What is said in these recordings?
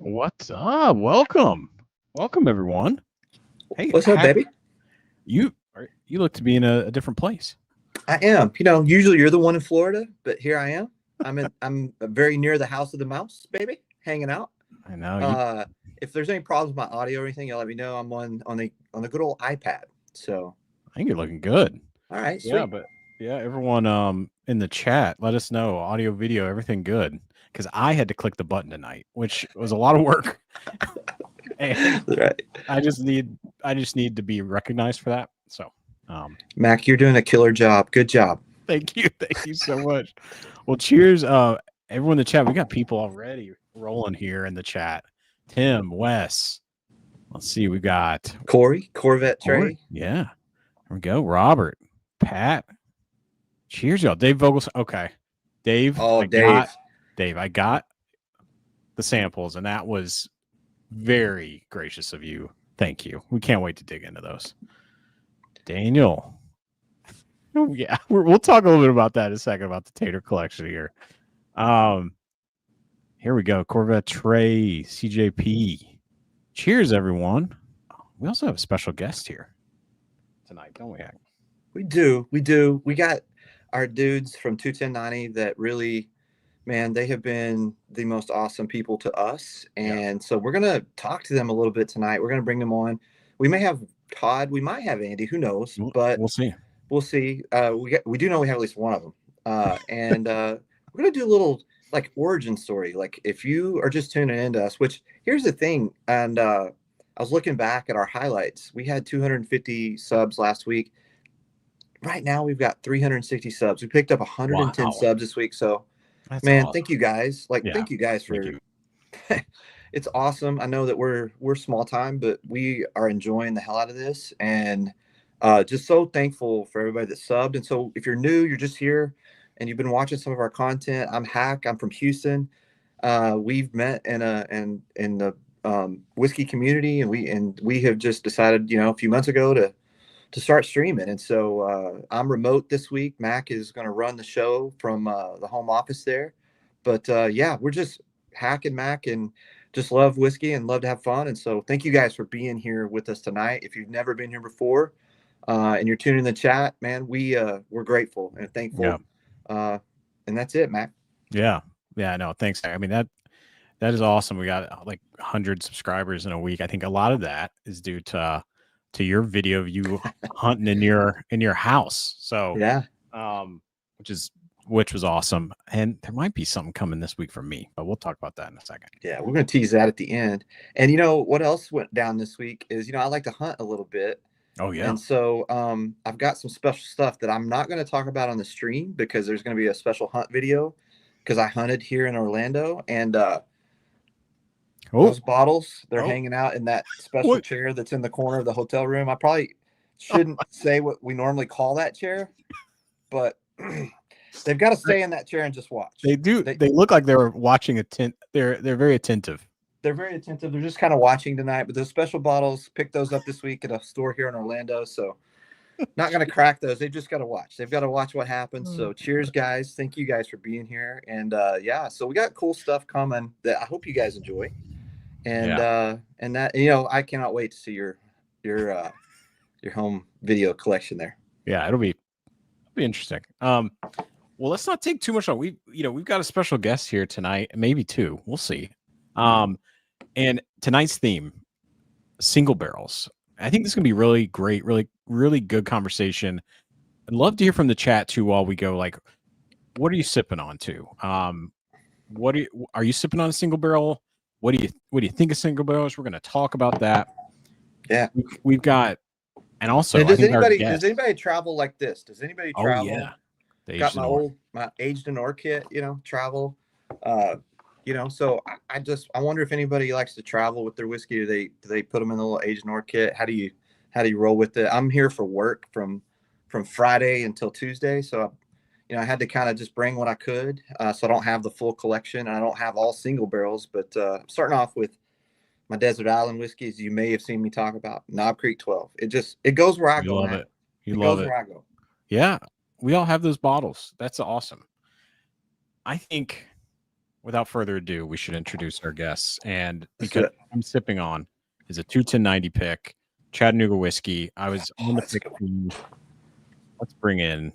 What's up? Welcome everyone. Hey, What's up, baby? you look to be in a different place. I am. Usually you're the one in Florida, but here I am. I'm very near the house of the mouse, baby, hanging out. I know you. Uh, if there's any problems with my audio or anything, you'll let me know. I'm on the good old iPad. So, I think you're looking good. all right, Yeah, sweet. but yeah, everyone in the chat, let us know audio, video, everything good. Because I had to click the button tonight, which was a lot of work, and Right, I just need to be recognized for that. So, Mac, you're doing a killer job. Good job. thank you so much. Well, cheers, everyone in the chat. We got people already rolling here in the chat. Tim, Wes. Let's see. We got Corvette Corey. Trey. Yeah. There we go. Robert, Pat. Cheers, y'all. Dave Vogels. Okay. Dave. Oh, I Dave. got Dave. I got the samples, and that was very gracious of you. Thank you. We can't wait to dig into those. Daniel. Oh, yeah. We'll talk a little bit about that in a second about the Tater collection here. Here we go. Corvette Trey, CJP. Cheers, everyone. We also have a special guest here tonight, don't we? We do. We do. We got our dudes from 21090 that really, man, they have been the most awesome people to us. And so we're going to talk to them a little bit tonight. We're going to bring them on. We may have Todd. We might have Andy. Who knows? But We'll see. we'll see. We do know we have at least one of them. And we're going to do a little like origin story. Like if you are just tuning into us, which here's the thing. And I was looking back at our highlights. We had 250 subs last week. Right now we've got 360 subs. We picked up 110 Wow. subs this week. So, That's man, awesome. thank you guys. Yeah, Thank you guys for. you. It's awesome. I know that we're small time, but we are enjoying the hell out of this, and just so thankful for everybody that subbed. And so, if you're new, you're just here, and you've been watching some of our content. I'm Hack. I'm from Houston. We've met in the whiskey community, and we have just decided, a few months ago to start streaming. And so I'm remote this week. Mac is going to run the show from the home office there. But yeah, we're just Hack and Mac and just love whiskey and love to have fun. And so thank you guys for being here with us tonight. If you've never been here before and you're tuning in the chat, man, we're grateful and thankful. Yeah. And that's it, Mac. Yeah. No, thanks. I mean, that is awesome. We got like 100 subscribers in a week. I think a lot of that is due to your video of you hunting in your house. So Yeah. which was awesome. And there might be something coming this week from me, but we'll talk about that in a second. Yeah, we're going to tease that at the end. And what else went down this week is, I like to hunt a little bit. Oh yeah. And so I've got some special stuff that I'm not going to talk about on the stream because there's going to be a special hunt video because I hunted here in Orlando. And those bottles, they're hanging out in that special chair that's in the corner of the hotel room. I probably shouldn't say what we normally call that chair, but they've got to stay in that chair and just watch. They do. They look like they're watching They're very attentive. They're very attentive. They're just kind of watching tonight. But those special bottles, picked those up this week at a store here in Orlando. So not going to crack those. They've just got to watch. They've got to watch what happens. So cheers, guys. Thank you guys for being here. And yeah, so we got cool stuff coming that I hope you guys enjoy. And that, I cannot wait to see your home video collection there. Yeah, it'll be interesting. Well, let's not take too much on. We've got a special guest here tonight, maybe two. We'll see. And tonight's theme, single barrels. I think this is gonna be really great, really, really good conversation. I'd love to hear from the chat too while we go. Like, what are you sipping on too? Are you sipping on a single barrel? What do you think of single barrels? We're gonna talk about that. Yeah, we've got, and also, and does anybody travel like this? Does anybody travel? Oh yeah, got my aged in ore kit, travel. So I wonder if anybody likes to travel with their whiskey. Do they put them in the little aged in ore kit? How do you roll with it? I'm here for work from Friday until Tuesday, so I had to kind of just bring what I could. So I don't have the full collection, and I don't have all single barrels. But I'm starting off with my Desert Island whiskeys. You may have seen me talk about Knob Creek 12. It goes where I go. Love it. It goes where I go. Yeah, we all have those bottles. That's awesome. I think without further ado, we should introduce our guests. And Let's because do it. I'm sipping on is a 21090 pick, Chattanooga whiskey. I was on the Let's pick. Let's bring in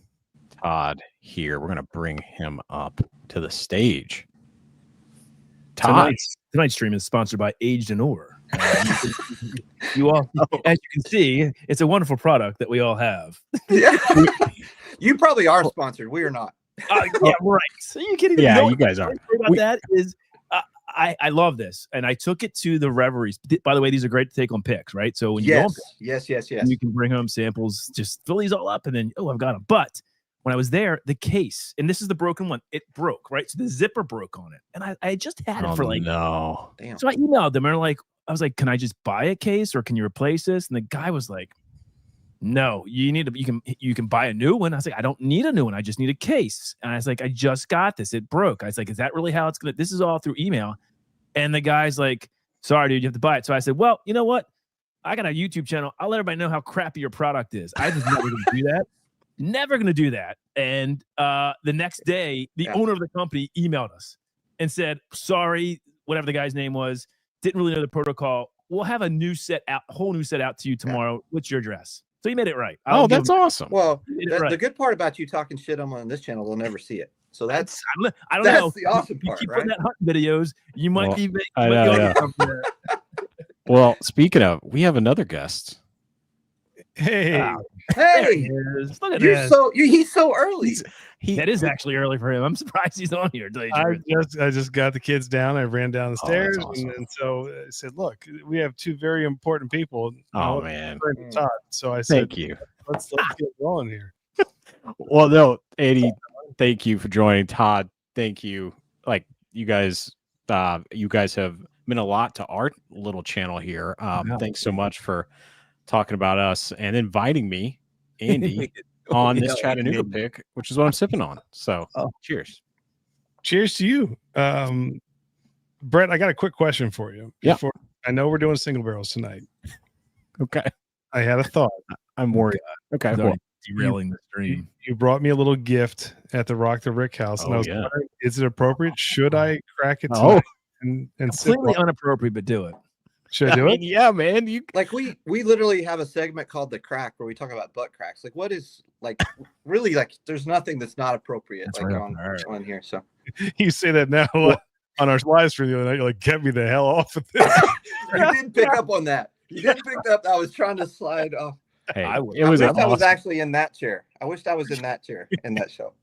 Todd here. We're going to bring him up to the stage. Todd. Tonight's stream is sponsored by Aged and Or. You all, as you can see, it's a wonderful product that we all have. Yeah. You probably are sponsored. We are not. Yeah, right. So you kidding me? Yeah, No, you guys are. That is, I love this, and I took it to the reveries. By the way, these are great to take on picks, right? So when you go on yes, you can bring home samples, just fill these all up, and then I've got them. But when I was there, the case, and this is the broken one, it broke, right? So the zipper broke on it, and I just had it for like no. Damn. So I emailed them, and I was like, can I just buy a case, or can you replace this? And the guy was like, no, you can buy a new one. I was like, I don't need a new one. I just need a case. And I was like, I just got this. It broke. I was like, is that really how it's gonna? This is all through email. And the guy's like, sorry, dude, you have to buy it. So I said, well, you know what? I got a YouTube channel. I'll let everybody know how crappy your product is. I was never going to do that. Never going to do that. And the next day, the owner of the company emailed us and said, sorry, whatever the guy's name was, didn't really know the protocol. We'll have a whole new set out to you tomorrow. What's your address? So you made it right. That's awesome. Well, the good part about you talking shit on this channel, they'll never see it. So that's I don't know. That's the awesome part, keep right? putting that hunting videos. You might be. Well, speaking of, we have another guest. Hey, Hey, look at you're this. he's so early. That is actually early for him. I'm surprised he's on here. I just got the kids down. I ran down the stairs, awesome. and so I said, "Look, we have two very important people." Oh man, Todd. So I said, thank you. Let's get rolling here." Well, no, Eddie, thank you for joining. Todd, thank you. Like you guys have meant a lot to our little channel here. Thanks so much for talking about us and inviting me, Andy, on this Chattanooga pick, which is what I'm sipping on. So cheers. Cheers to you. Brett, I got a quick question for you. Yeah. I know we're doing single barrels tonight. Okay. I had a thought. I'm worried. Okay. Well, derailing the stream. You brought me a little gift at the Rock the Rick house, and I was wondering, is it appropriate? Should I crack it tonight and completely unappropriate, but do it. Should I do it? Yeah, man. You Like we literally have a segment called The Crack where we talk about butt cracks. Like what is like really like there's nothing that's not appropriate on here. So you say that now on our live stream the other night. You're like, get me the hell off of this. You didn't pick up on that. You didn't pick up. I was trying to slide off. Hey, I wish I was actually in that chair. I wished I was in that chair in that show.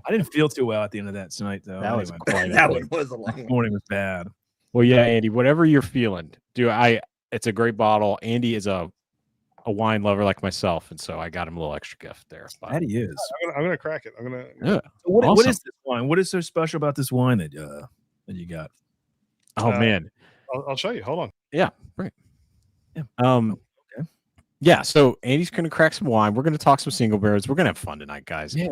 I didn't feel too well at the end of that tonight, though. That was quite that one was a long one. Morning was bad. Well, yeah, Andy, whatever you're feeling, it's a great bottle. Andy is a wine lover like myself, and so I got him a little extra gift there. That he is. I'm gonna crack it. Yeah. So what is this wine? What is so special about this wine that you got? Oh man, I'll show you. Hold on. Yeah, right. Yeah. Okay. Yeah. So Andy's gonna crack some wine. We're gonna talk some single barrels. We're gonna have fun tonight, guys. Yeah.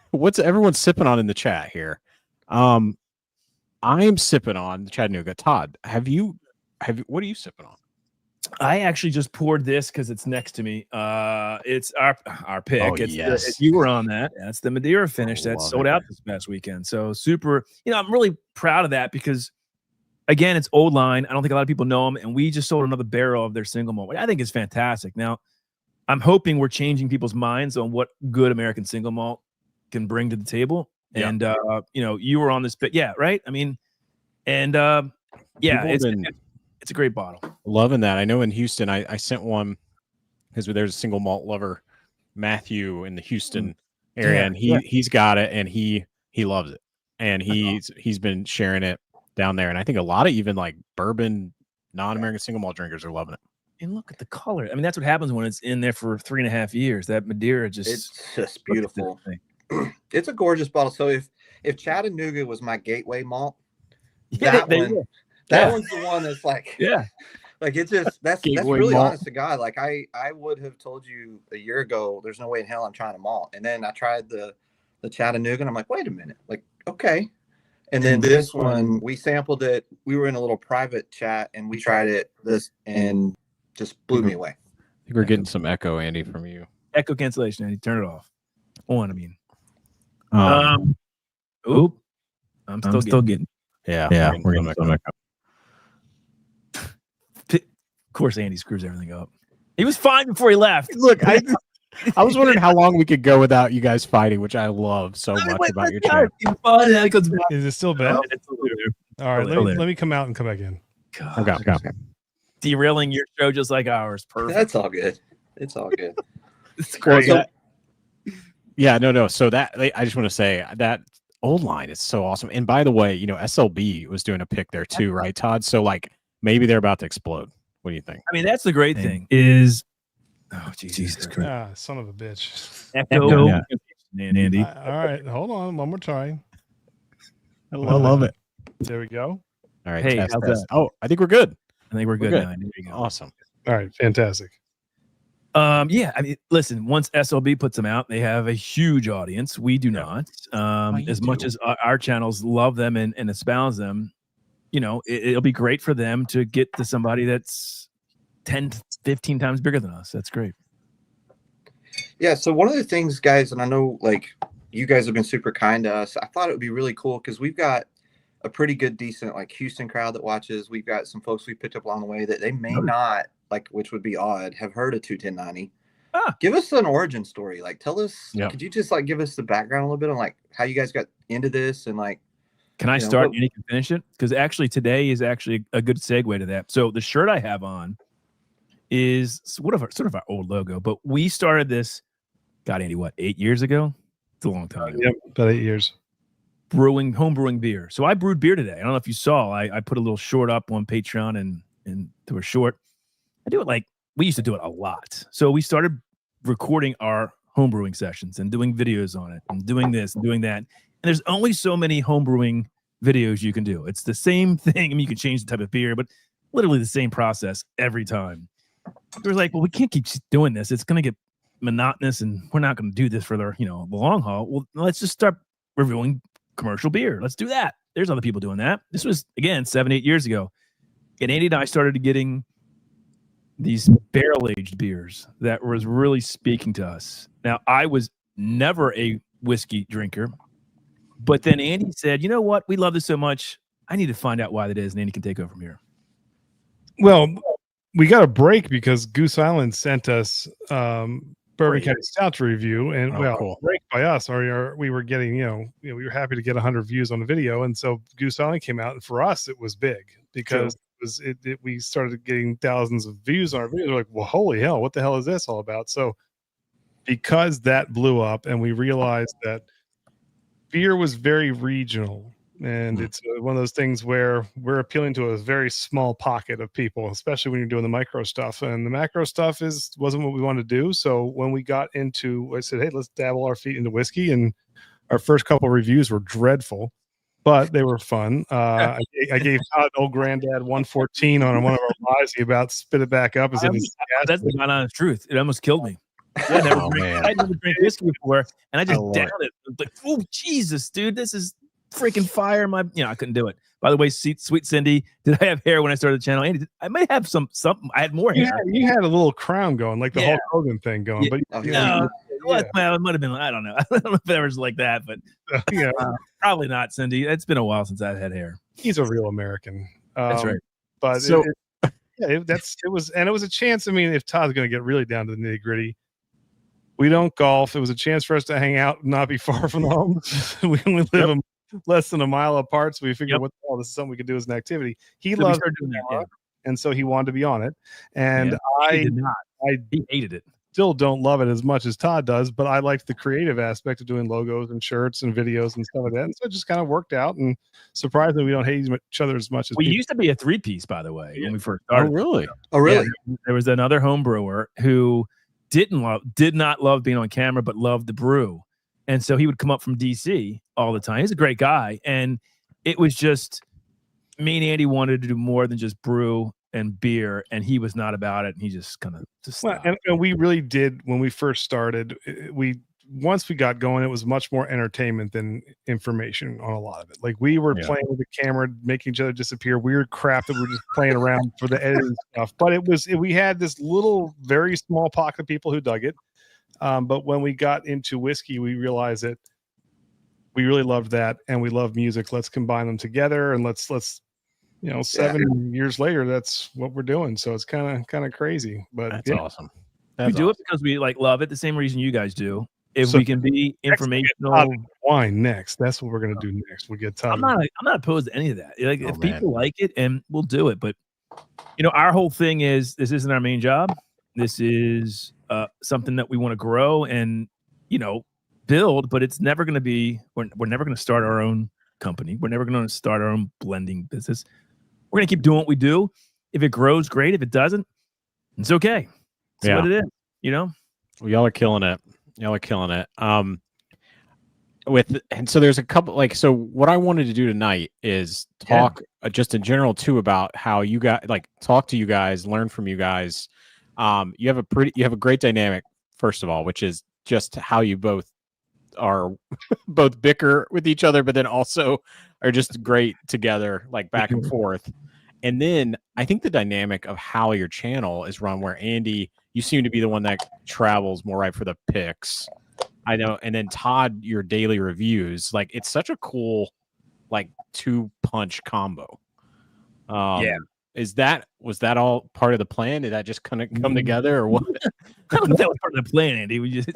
What's everyone sipping on in the chat here? I am sipping on Chattanooga. Todd, what are you sipping on? I actually just poured this because it's next to me. It's our pick. Oh, Yes. You were on that. That's the Madeira finish that sold out this past weekend. So super, I'm really proud of that because again, it's old line. I don't think a lot of people know them, and we just sold another barrel of their single malt. I think it's fantastic. Now, I'm hoping we're changing people's minds on what good American single malt can bring to the table. Yeah. And you were on this bit, right? I mean, and it's a great bottle. Loving that. I know in Houston, I sent one because there's a single malt lover, Matthew, in the Houston area, and he's got it, and he loves it, and he's been sharing it down there, and I think a lot of even like bourbon non-American single malt drinkers are loving it. And look at the color. I mean, that's what happens when it's in there for 3.5 years. That Madeira it's just beautiful. It's a gorgeous bottle. So if Chattanooga was my gateway malt, that one's the one that's like like it's just that's really malt. Honest to God. Like I would have told you a year ago, there's no way in hell I'm trying to malt. And then I tried the Chattanooga and I'm like, wait a minute, like okay. And then this one we sampled it. We were in a little private chat and we tried it and just blew me away. I think we're getting some echo, Andy, from you. Echo cancellation, Andy. Turn it off. I'm still getting. Yeah, we're gonna come back up. Of course, Andy screws everything up. He was fine before he left. Look, I was wondering how long we could go without you guys fighting, which I love so much about your channel. Is it still bad? All right, let me come out and come back in. God. Okay. Derailing your show just like ours. Perfect. That's all good. It's all good. It's great. So, yeah, no. So that I just want to say that old line is so awesome. And by the way, SLB was doing a pick there too, right, Todd? So like maybe they're about to explode. What do you think? I mean, that's the great thing is, Jesus Christ. Ah, son of a bitch. Echo. Yeah. Andy. All right, hold on. One more try. I love it. There we go. All right. Hey, test. how's that? Oh, I think we're good. I think we're good now. There you go. Awesome. All right, fantastic. Yeah, I mean, listen, once SLB puts them out, they have a huge audience. We do not. As much as our channels love them and espouse them, it'll be great for them to get to somebody that's 10, 15 times bigger than us. That's great. Yeah. So one of the things, guys, and I know like you guys have been super kind to us. I thought it would be really cool because we've got a pretty good, decent like Houston crowd that watches. We've got some folks we picked up along the way that they may not like, which would be odd, have heard of 21090. Give us an origin story. Like, tell us. Could you just like give us the background a little bit on like how you guys got into this and like. Can I start and you can finish it? Because actually today is actually a good segue to that. So the shirt I have on is sort of our old logo, but we started this, God, Andy, 8 years ago? It's a long time. Yep, about 8 years. Home brewing beer. So I brewed beer today. I don't know if you saw, I put a little short up on Patreon and to a short. I do it we used to do it a lot. So we started recording our home brewing sessions and doing videos on it and doing this and doing that. And there's only so many home brewing videos you can do. It's the same thing. I mean, you can change the type of beer, but literally the same process every time. It was like, well, we can't keep doing this. It's going to get monotonous and we're not going to do this for the long haul. Well, let's just start reviewing commercial beer. Let's do that. There's other people doing that. This was, again, 7-8 years ago. And Andy and I started getting these barrel-aged beers that was really speaking to us. Now, I was never a whiskey drinker, but then Andy said, you know what? We love this so much. I need to find out why that is, and Andy can take over from here. Well, we got a break because Goose Island sent us Bourbon County Stout to review, and cool. Break by us, we were getting, we were happy to get 100 views on the video, and so Goose Island came out, and for us it was big because we started getting thousands of views on our videos. We're like, well, holy hell, what the hell is this all about? So because that blew up, and we realized that beer was very regional. And it's one of those things where we're appealing to a very small pocket of people, especially when you're doing the micro stuff. And the macro stuff wasn't what we wanted to do. So when we got into, I said, hey, let's dabble our feet into whiskey. And our first couple of reviews were dreadful, but they were fun. I gave Todd old granddad 114 on one of our lives. He about spit it back up. That's the honest truth. It almost killed me. I never drank whiskey before, and I just downed it. Like, oh Jesus, dude, this is freaking fire. I couldn't do it. By the way, sweet Cindy, did I have hair when I started the channel? Andy, I might have something. I had more hair. You had a little crown going, like the Hulk Hogan thing going. But it might have been. I don't know. I don't know if it was like that, but probably not, Cindy. It's been a while since I had hair. He's a real American. That's right. But it was a chance. I mean, if Todd's going to get really down to the nitty gritty. We don't golf. It was a chance for us to hang out and not be far from home. We only live less than a mile apart, so we figured, what the hell, this is something we could do as an activity. He loved doing that, and so he wanted to be on it. And I did not. He hated it. Still don't love it as much as Todd does, but I liked the creative aspect of doing logos and shirts and videos and stuff like that. And so it just kind of worked out. And surprisingly, we don't hate each other as much as we used to be a 3-piece, by the way, when we first started. Oh, really? Yeah, there was another home brewer who did not love being on camera, but loved the brew. And so he would come up from DC all the time. He's a great guy. And it was just me and Andy wanted to do more than just brew and beer. And he was not about it. And he just kind of stopped. And we really did, when we first started, once we got going, it was much more entertainment than information on a lot of it. Like we were playing with the camera, making each other disappear, weird crap that we were just playing around for the editing stuff. But we had this little, very small pocket of people who dug it. But when we got into whiskey, we realized that we really loved that, and we love music. Let's combine them together, and let's 7 years later, that's what we're doing. So it's kind of crazy, but that's awesome. We do it because we love it. The same reason you guys do. If we can be informational, wine next. That's what we're gonna do next. We'll get Todd. I'm not opposed to any of that. Like if people like it, and we'll do it. But our whole thing is this isn't our main job. This is something that we want to grow and build. But it's never going to be. We're never going to start our own company. We're never going to start our own blending business. We're going to keep doing what we do. If it grows, great. If it doesn't, it's okay. It's what it is. Well, y'all are killing it. And so there's a couple so what I wanted to do tonight is talk just in general too about how you guys talk to you guys, learn from you guys. You have a great dynamic, first of all, which is just how you both are both bicker with each other, but then also are just great together, like back and forth. And then I think the dynamic of how your channel is run, where Andy, you seem to be the one that travels more right for the picks. I know. And then Todd, your daily reviews, it's such a cool, 2-punch combo. Was that all part of the plan? Did that just kind of come together, or what? I don't know if that was part of the plan, Andy. We just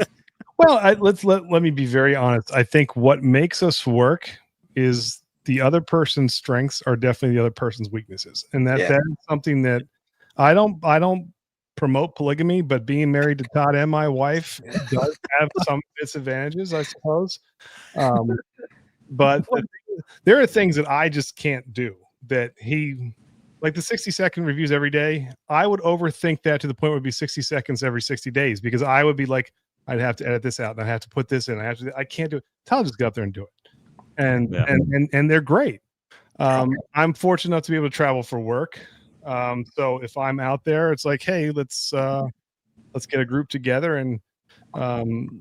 Well, let me be very honest. I think what makes us work is the other person's strengths are definitely the other person's weaknesses, and that is something that I don't promote polygamy, but being married to Todd and my wife does have some disadvantages, I suppose. But there are things that I just can't do that he. Like the 60-second reviews every day, I would overthink that to the point where it would be 60 seconds every 60 days, because I would be like, I'd have to edit this out and I have to put this in. I can't do it. Todd just get up there and do it. And they're great. I'm fortunate enough to be able to travel for work. So if I'm out there, it's like, hey, let's get a group together and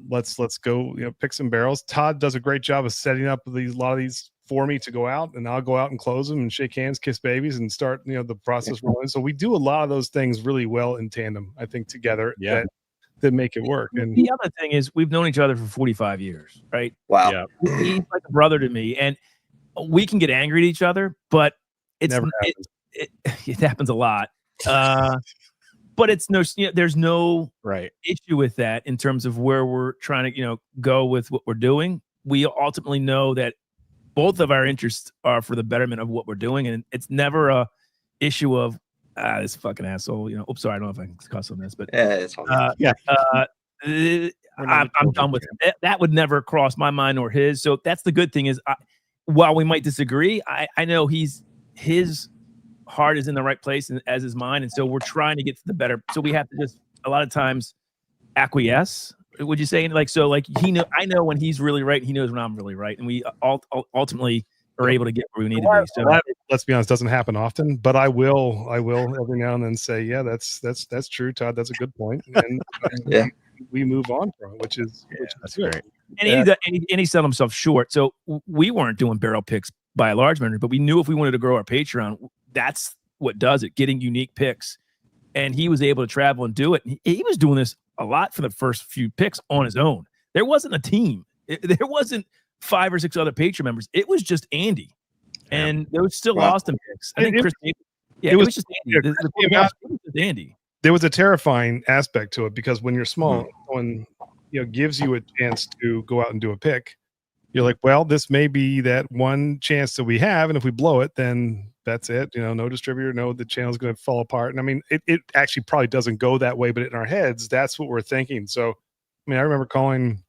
let's go, pick some barrels. Todd does a great job of setting up a lot of these for me to go out, and I'll go out and close them and shake hands, kiss babies, and start the process rolling. So we do a lot of those things really well in tandem, I think, together that make it work. And the other thing is we've known each other for 45 years, right? Wow. Yeah. He's like a brother to me, and we can get angry at each other, but it happens a lot. But it's there's no issue with that in terms of where we're trying to go with what we're doing. We ultimately know that both of our interests are for the betterment of what we're doing, and it's never a issue of this fucking asshole. Oops, sorry, I don't know if I can cuss on this, but it's I'm done with it. That would never cross my mind or his. So that's the good thing is, while we might disagree, I know his heart is in the right place as is mine, and so we're trying to get to the better. So we have to just a lot of times acquiesce. Would you say I know when he's really right, and he knows when I'm really right, and we ultimately are able to get where we need to be. So let's be honest, doesn't happen often, but I will every now and then say, yeah, that's true, Todd. That's a good point, and we move on from it, which is that's great. And he sold himself short, so we weren't doing barrel picks by a large measure, but we knew if we wanted to grow our Patreon, that's what does it, getting unique picks, and he was able to travel and do it. He was doing this a lot for the first few picks on his own. There wasn't a team. There wasn't 5 or 6 other Patreon members. It was just Andy, and there was still Austin picks. I think Chris. It was just Andy. It was just Andy. There was a terrifying aspect to it because when you're small, someone gives you a chance to go out and do a pick, you're like, well, this may be that one chance that we have, and if we blow it, then that's it. No distributor, the channel's going to fall apart. And I mean, it actually probably doesn't go that way, but in our heads, that's what we're thinking. So, I mean, I remember calling,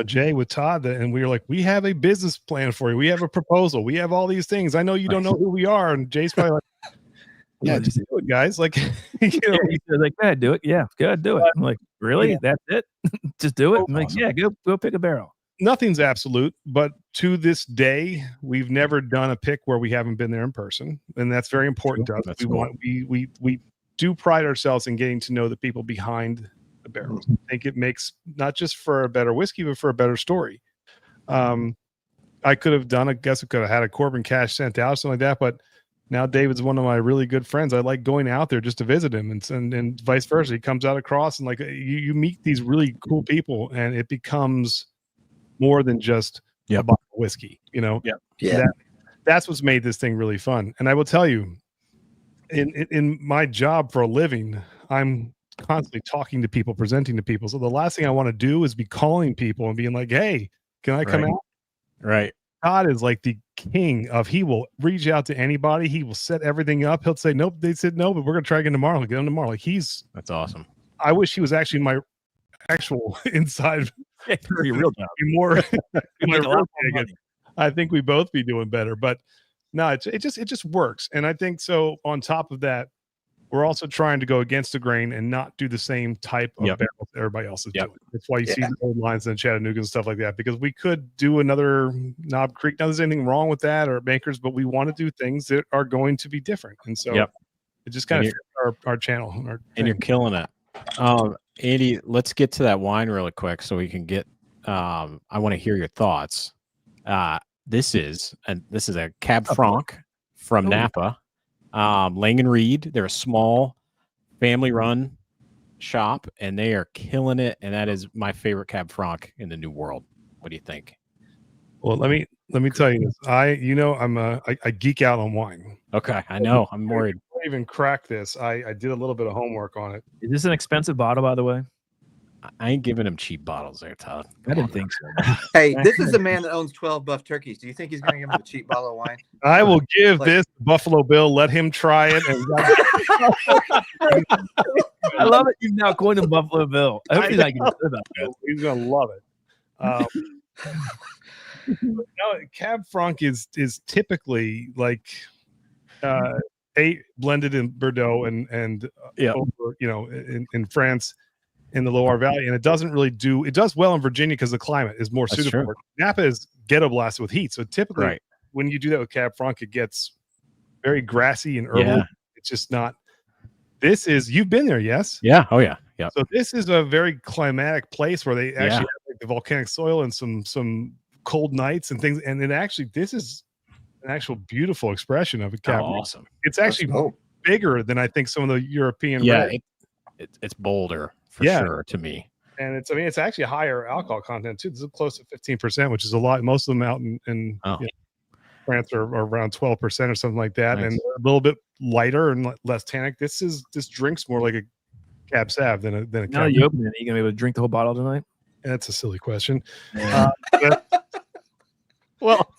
Jay with Todd, and we were like, we have a business plan for you. We have a proposal. We have all these things. I know you don't know who we are. And Jay's probably like, yeah, just do it, guys. Like, he's like, yeah, do it. Yeah, good, do it. I'm like, really? That's it? Just do it. I'm like, yeah, go pick a barrel. Nothing's absolute, but to this day, we've never done a pick where we haven't been there in person, and that's very important to us. We do pride ourselves in getting to know the people behind the barrels. I think it makes not just for a better whiskey, but for a better story. I could have done, I guess I could have had a Corbin cash sent out, something like that, but now David's one of my really good friends. I like going out there just to visit him, and vice versa. He comes out across, and like you meet these really cool people, and it becomes more than just a bottle of whiskey. You know, Yeah. That's what's made this thing really fun. And I will tell you, in my job for a living, I'm constantly talking to people, presenting to people. So the last thing I want to do is be calling people and being like, "Hey, can I come out?" Right. Todd is like the king of, he will reach out to anybody. He will set everything up. He'll say, "Nope." They said no, but we're going to try again tomorrow. Get him tomorrow. Like that's awesome. I wish he was actually my actual inside. Your real job. More. Make a lot more money. I think we both be doing better, but no, it just works. And I think so. On top of that, we're also trying to go against the grain and not do the same type of barrels that everybody else is doing. That's why you see the old lines in Chattanooga and stuff like that, because we could do another Knob Creek. Now, there's anything wrong with that or Bankers, but we want to do things that are going to be different. And so it just kind of fits our channel. And you're killing it. Andy, let's get to that wine really quick so we can get, I want to hear your thoughts. This is a Cab Franc from Napa. Lang and Reed. They're a small family-run shop, and they are killing it. And that is my favorite Cab Franc in the New World. What do you think? Well, let me tell you this. I geek out on wine. Okay, I know. I'm worried. Before I even crack this, I did a little bit of homework on it. Is this an expensive bottle, by the way? I ain't giving him cheap bottles there, Todd. I didn't think so. Hey, this is the man that owns 12 buff turkeys. Do you think he's going to give him a cheap bottle of wine? I will give this Buffalo Bill. Let him try it. I love it. You've now coined him Buffalo Bill. I hope he's not about that. He's going to love it. No, Cab Franc is typically like blended in Bordeaux and over, in France, in the Loire Valley, and it does well in Virginia because the climate is more suitable. True. Napa is ghetto blasted with heat, so typically when you do that with Cab Franc, it gets very grassy and herbal. Yeah. It's just not. You've been there, yes? Yeah. Oh yeah. Yeah. So this is a very climatic place where they actually have like the volcanic soil and some cold nights and things, and this is an actual beautiful expression of a Cab. Awesome. It's actually bigger than I think some of the European. It's bolder for sure to me. And it's actually a higher alcohol content too. This is close to 15%, which is a lot. Most of them out in France are around 12% or something like that. Nice. And a little bit lighter and less tannic. This drinks more like a Cab Sav than a Cab. Now you open it, you gonna be able to drink the whole bottle tonight? That's a silly question. Well,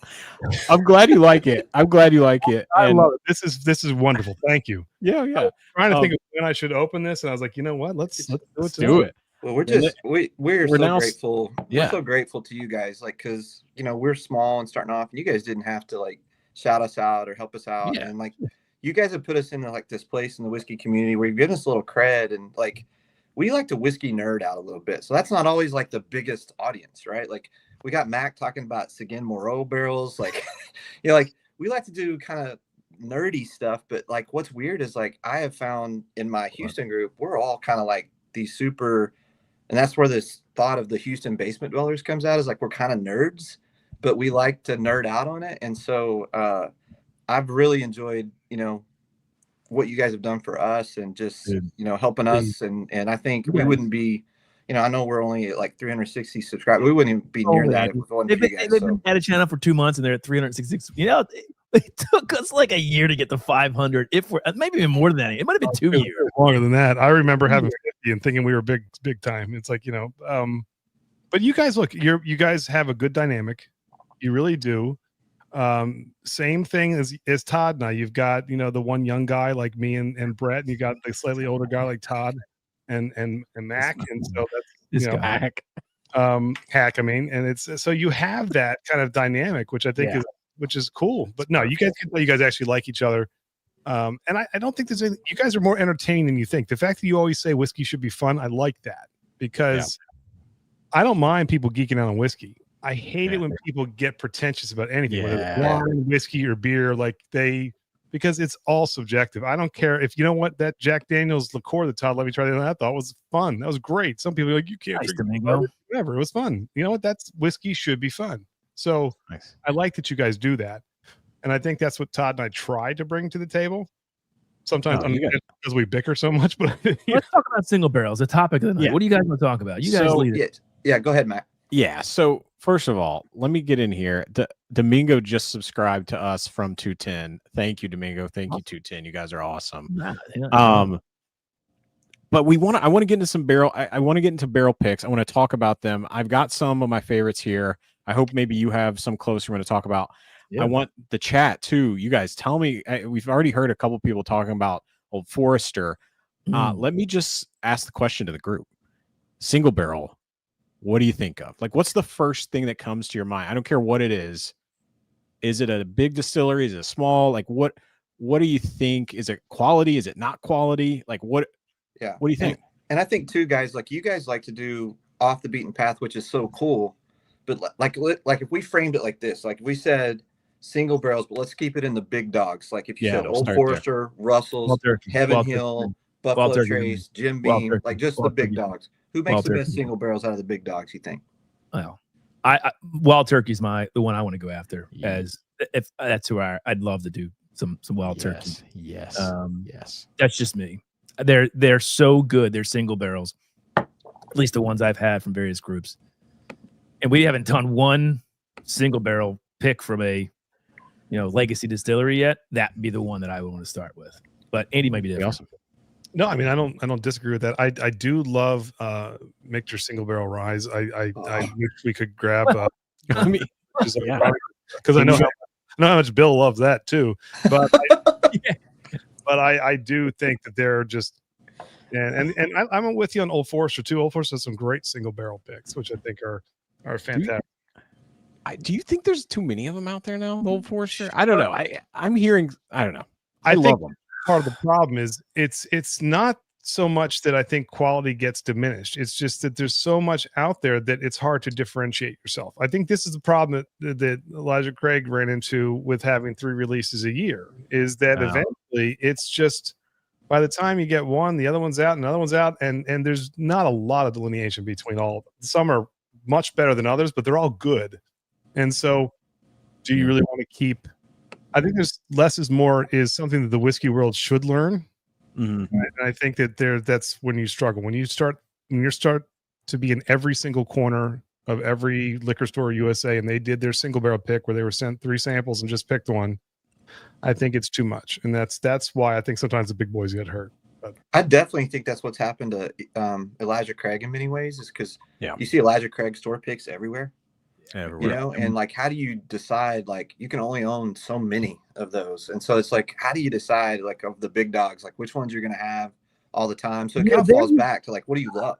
I'm glad you like it. I love it. This is wonderful. Thank you. Yeah. I was trying to think of when I should open this, and I was like, you know what? Let's do it. Well, we're so grateful. Yeah. We're so grateful to you guys, like, because we're small and starting off, and you guys didn't have to like shout us out or help us out, and like you guys have put us into like this place in the whiskey community where you've given us a little cred, and like we like to whiskey nerd out a little bit, so that's not always like the biggest audience, right? Like we got Mac talking about Seguin Moreau barrels, like like we like to do kind of nerdy stuff, but like what's weird is like I have found in my Houston group, we're all kind of like these super. And that's where this thought of the Houston basement dwellers comes out, is like we're kind of nerds, but we like to nerd out on it. And so I've really enjoyed, what you guys have done for us and just, helping us. And I think we wouldn't be, I know we're only at like 360 subscribers. We wouldn't even be near that if it wasn't for you guys. They've been at a channel for 2 months and they're at 366. It took us like a year to get to 500. If we're maybe even more than that. It might have been 2 years. Longer than that. I remember having 50 and thinking we were big time. It's like, but you guys you guys have a good dynamic. You really do. Same thing as Todd now. You've got, the one young guy like me and Brett, and you got the slightly older guy like Todd and Mac. And so that's Hack. Hack, and it's so you have that kind of dynamic, which I think which is cool. But no, you guys actually like each other. And I don't think there's anything. You guys are more entertaining than you think. The fact that you always say whiskey should be fun, I like that, because I don't mind people geeking out on whiskey. I hate it when people get pretentious about anything, whether it's wine, whiskey, or beer. Because it's all subjective. I don't care if that Jack Daniel's liqueur that Todd let me try that I thought was fun. That was great. Some people are like, you can't drink whatever. It was fun. You know what? That's whiskey should be fun. So I like that you guys do that. And I think that's what Todd and I try to bring to the table. Sometimes because we bicker so much, but let's talk about single barrels, the topic of the night. What do you guys want to talk about? You guys lead it. Yeah, go ahead, Matt. Yeah. So First of all, let me get in here. Domingo just subscribed to us from 210. Thank you, Domingo. Thank you, 210. You guys are awesome. But I want to get into some barrel. I want to get into barrel picks. I want to talk about them. I've got some of my favorites here. I hope maybe you have some close you want to talk about. Yeah. I want the chat too. You guys tell me. We've already heard a couple people talking about Old Forester. Let me just ask the question to the group. Single barrel. What do you think of? Like, what's the first thing that comes to your mind? I don't care what it is. Is it a big distillery? Is it small? Like, what do you think? Is it quality? Is it not quality? Like, what? Yeah. What do you think? And I think too, guys, like you guys like to do off the beaten path, which is so cool. But like if we framed it like this, like if we said single barrels, but let's keep it in the big dogs. Like if you said Old Forester, Russell's, Heaven Hill, Buffalo Trace, Jim Beam, like just the big dogs. Who makes the best single barrels out of the big dogs, you think? Well, I Wild Turkey's the one I want to go after. As if that's who I'd love to do some Wild Turkey. Yes. Yes. That's just me. They're so good. They're single barrels, at least the ones I've had from various groups. And we haven't done one single barrel pick from a legacy distillery yet. That'd be the one that I would want to start with. But Andy might be different. Awesome. No, I mean I don't disagree with that. I do love Michter single barrel rye. I wish we could grab because I know how much Bill loves that too. But I do think that they're just and I'm with you on Old Forester too. Old Forester has some great single barrel picks, which I think are fantastic. Do you think there's too many of them out there now, Old Forester? I don't know. I'm hearing. I don't know. I love them. Part of the problem is it's not so much that I think quality gets diminished. It's just that there's so much out there that it's hard to differentiate yourself. I think this is the problem that Elijah Craig ran into with having 3 releases a year, is that eventually it's just by the time you get one, the other one's out, and another one's out, and there's not a lot of delineation between all of them. Some are much better than others, but they're all good. And so do you really want to keep? I think there's less is more is something that the whiskey world should learn. Mm-hmm. And I think that that's when you struggle. When you start to be in every single corner of every liquor store USA, and they did their single barrel pick where they were sent 3 samples and just picked one. I think it's too much, and that's why I think sometimes the big boys get hurt. But I definitely think that's what's happened to Elijah Craig in many ways, is because you see Elijah Craig store picks everywhere. And like, how do you decide? Like, you can only own so many of those, and so it's like, how do you decide, like, of the big dogs, like which ones you're going to have all the time? So it kind of falls back to like, what do you love?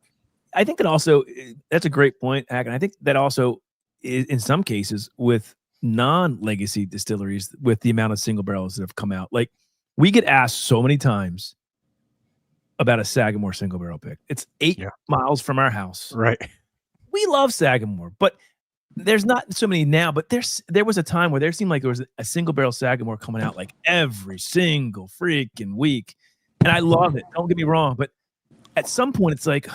I think that also that's a great point, Hack, and I think that also is, in some cases with non-legacy distilleries, with the amount of single barrels that have come out, like we get asked so many times about a Sagamore single barrel pick. It's 8 miles from our house, right? We love Sagamore, but there's not so many now, but there was a time where there seemed like there was a single barrel Sagamore coming out like every single freaking week. And I love it. Don't get me wrong. But at some point it's like,